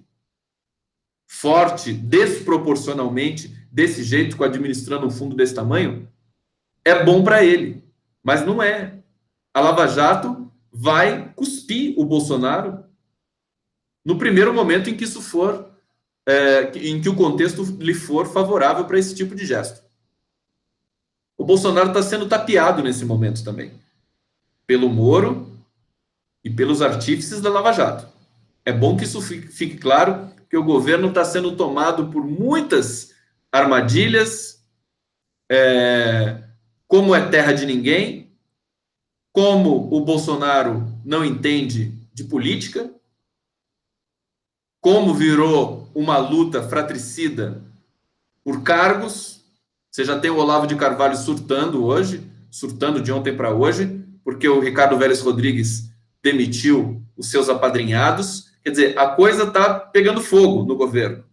desproporcionalmente, desse jeito, administrando um fundo desse tamanho, é bom para ele, mas não é. A Lava Jato vai cuspir o Bolsonaro no primeiro momento em que isso for, em que o contexto lhe for favorável para esse tipo de gesto. O Bolsonaro está sendo tapeado nesse momento também, pelo Moro e pelos artífices da Lava Jato. É bom que isso fique claro, que o governo está sendo tomado por muitas armadilhas, como é terra de ninguém, como o Bolsonaro não entende de política, como virou uma luta fratricida por cargos. Você já tem o Olavo de Carvalho surtando de ontem para hoje, porque o Ricardo Vélez Rodrigues demitiu os seus apadrinhados. Quer dizer, a coisa está pegando fogo no governo.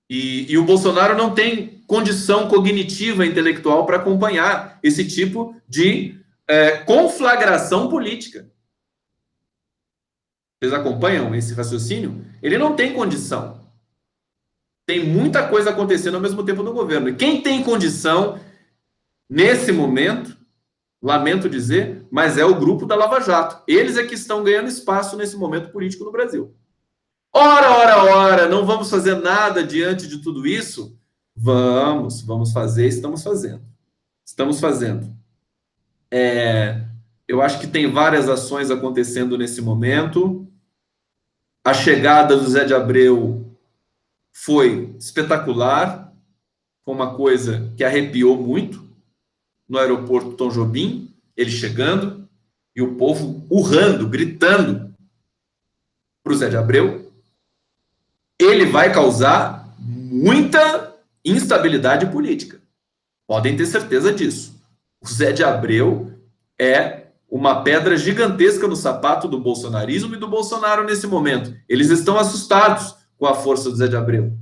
E o Bolsonaro não tem condição cognitiva, intelectual para acompanhar esse tipo de conflagração política. Vocês acompanham esse raciocínio? Ele não tem condição. Tem muita coisa acontecendo ao mesmo tempo no governo. E quem tem condição, nesse momento, lamento dizer, mas é o grupo da Lava Jato. Eles é que estão ganhando espaço nesse momento político no Brasil. Ora, não vamos fazer nada diante de tudo isso? Vamos fazer, estamos fazendo. Estamos fazendo. Eu acho que tem várias ações acontecendo nesse momento. A chegada do Zé de Abreu foi espetacular, foi uma coisa que arrepiou muito no aeroporto Tom Jobim, ele chegando e o povo urrando, gritando para o Zé de Abreu. Ele vai causar muita instabilidade política. Podem ter certeza disso. O Zé de Abreu é uma pedra gigantesca no sapato do bolsonarismo e do Bolsonaro nesse momento. Eles estão assustados com a força do Zé de Abreu.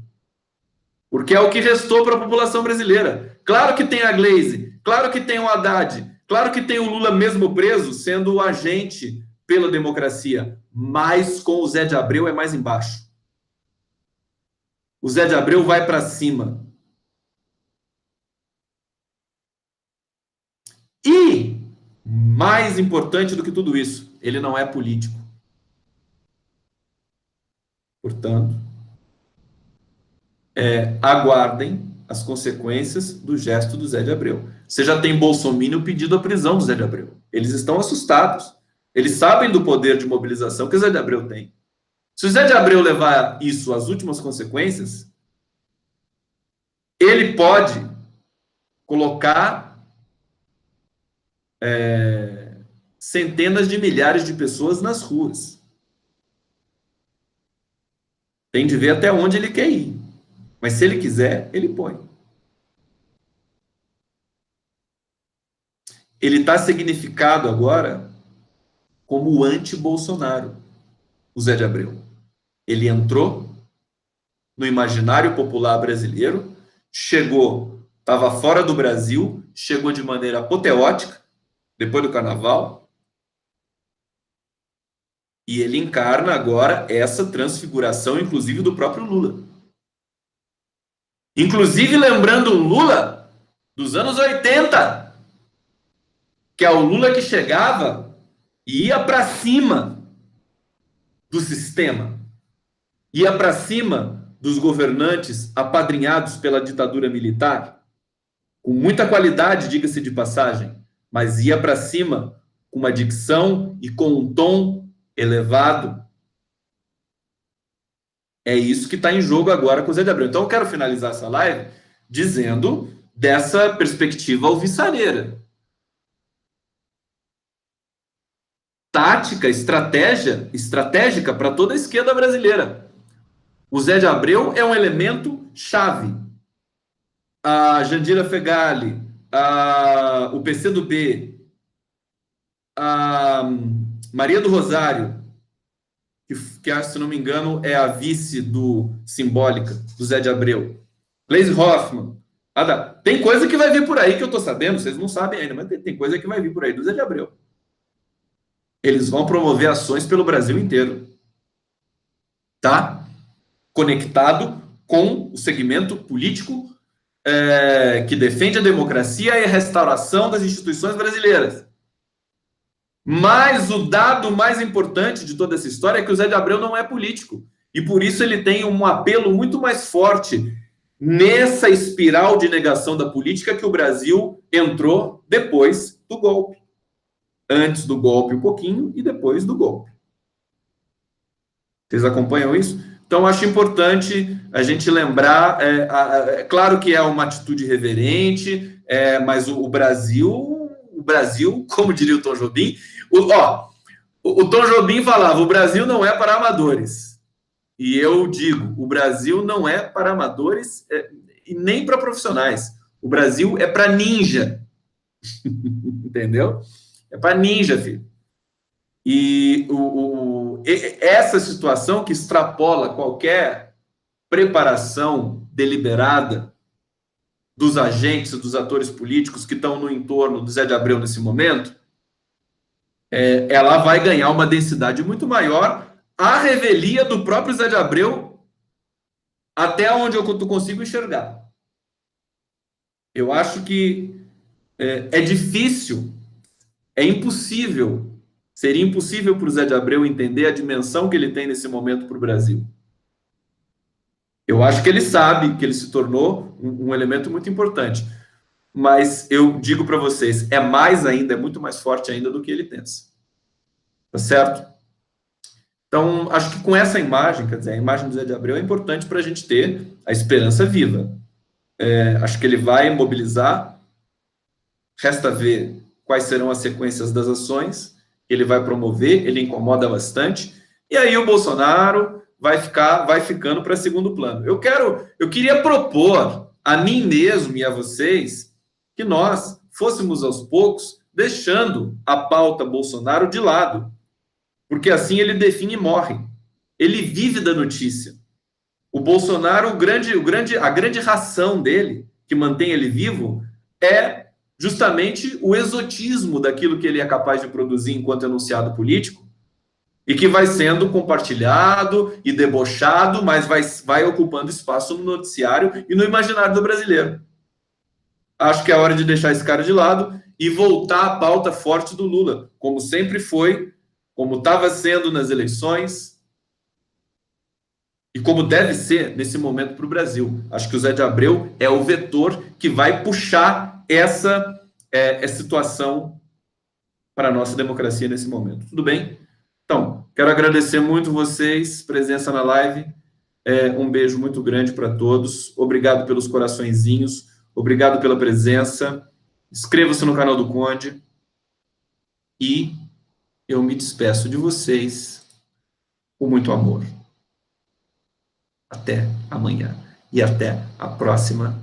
Porque é o que restou para a população brasileira. Claro que tem a Glaze, claro que tem o Haddad, claro que tem o Lula mesmo preso, sendo o agente pela democracia, mas com o Zé de Abreu é mais embaixo. O Zé de Abreu vai para cima. E, mais importante do que tudo isso, ele não é político. Portanto, aguardem as consequências do gesto do Zé de Abreu. Você já tem Bolsonaro pedindo a prisão do Zé de Abreu. Eles estão assustados. Eles sabem do poder de mobilização que o Zé de Abreu tem. Se o Zé de Abreu levar isso às últimas consequências, ele pode colocar centenas de milhares de pessoas nas ruas. Tem de ver até onde ele quer ir. Mas se ele quiser, ele põe. Ele está significado agora como o anti-Bolsonaro, o Zé de Abreu. Ele entrou no imaginário popular brasileiro, chegou, estava fora do Brasil, chegou de maneira apoteótica, depois do carnaval, e ele encarna agora essa transfiguração, inclusive do próprio Lula. Inclusive lembrando o Lula dos anos 80, que é o Lula que chegava e ia para cima do sistema, ia para cima dos governantes apadrinhados pela ditadura militar, com muita qualidade, diga-se de passagem, mas ia para cima com uma dicção e com um tom elevado. É isso que está em jogo agora com o Zé de Abreu. Então, eu quero finalizar essa live dizendo dessa perspectiva alvissareira. Tática, estratégica para toda a esquerda brasileira. O Zé de Abreu é um elemento chave. A Jandira Fegali, o PCdoB, a Maria do Rosário, que, se não me engano, é a vice do Simbólica, do Zé de Abreu. Gleisi Hoffmann. Tem coisa que vai vir por aí que eu estou sabendo, vocês não sabem ainda, mas tem coisa que vai vir por aí do Zé de Abreu. Eles vão promover ações pelo Brasil inteiro. Tá? Conectado com o segmento político que defende a democracia e a restauração das instituições brasileiras. Mas o dado mais importante de toda essa história é que o Zé de Abreu não é político. E por isso ele tem um apelo muito mais forte nessa espiral de negação da política que o Brasil entrou depois do golpe. Antes do golpe um pouquinho e depois do golpe. Vocês acompanham isso? Então, acho importante a gente lembrar, claro que é uma atitude reverente, mas o Brasil, como diria o Tom Jobim, o Tom Jobim falava, o Brasil não é para amadores. E eu digo, o Brasil não é para amadores e nem para profissionais. O Brasil é para ninja. Entendeu? É para ninja, filho. E essa situação que extrapola qualquer preparação deliberada dos agentes, dos atores políticos que estão no entorno do Zé de Abreu nesse momento, ela vai ganhar uma densidade muito maior à revelia do próprio Zé de Abreu, até onde eu consigo enxergar. Eu acho que é difícil, é impossível, seria impossível para o Zé de Abreu entender a dimensão que ele tem nesse momento para o Brasil. Eu acho que ele sabe que ele se tornou um elemento muito importante, mas eu digo para vocês, é mais ainda, é muito mais forte ainda do que ele pensa. Tá certo? Então, acho que com essa imagem, quer dizer, a imagem do Zé de Abreu é importante para a gente ter a esperança viva. Acho que ele vai mobilizar, resta ver quais serão as sequências das ações que ele vai promover, ele incomoda bastante, e aí o Bolsonaro vai ficando para segundo plano. Eu queria propor a mim mesmo e a vocês que nós fôssemos aos poucos deixando a pauta Bolsonaro de lado, porque assim ele define e morre. Ele vive da notícia. O Bolsonaro, a grande ração dele, que mantém ele vivo, é justamente o exotismo daquilo que ele é capaz de produzir enquanto enunciado político, e que vai sendo compartilhado e debochado, mas vai ocupando espaço no noticiário e no imaginário do brasileiro. Acho que é hora de deixar esse cara de lado e voltar à pauta forte do Lula, como sempre foi, como estava sendo nas eleições, e como deve ser nesse momento para o Brasil. Acho que o Zé de Abreu é o vetor que vai puxar essa situação para a nossa democracia nesse momento. Tudo bem? Então, quero agradecer muito vocês, presença na live. Um beijo muito grande para todos. Obrigado pelos coraçõezinhos. Obrigado pela presença. Inscreva-se no canal do Conde. E eu me despeço de vocês com muito amor. Até amanhã. E até a próxima.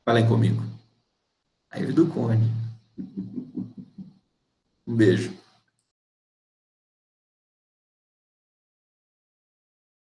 Falem comigo. Live do Conde. Um beijo.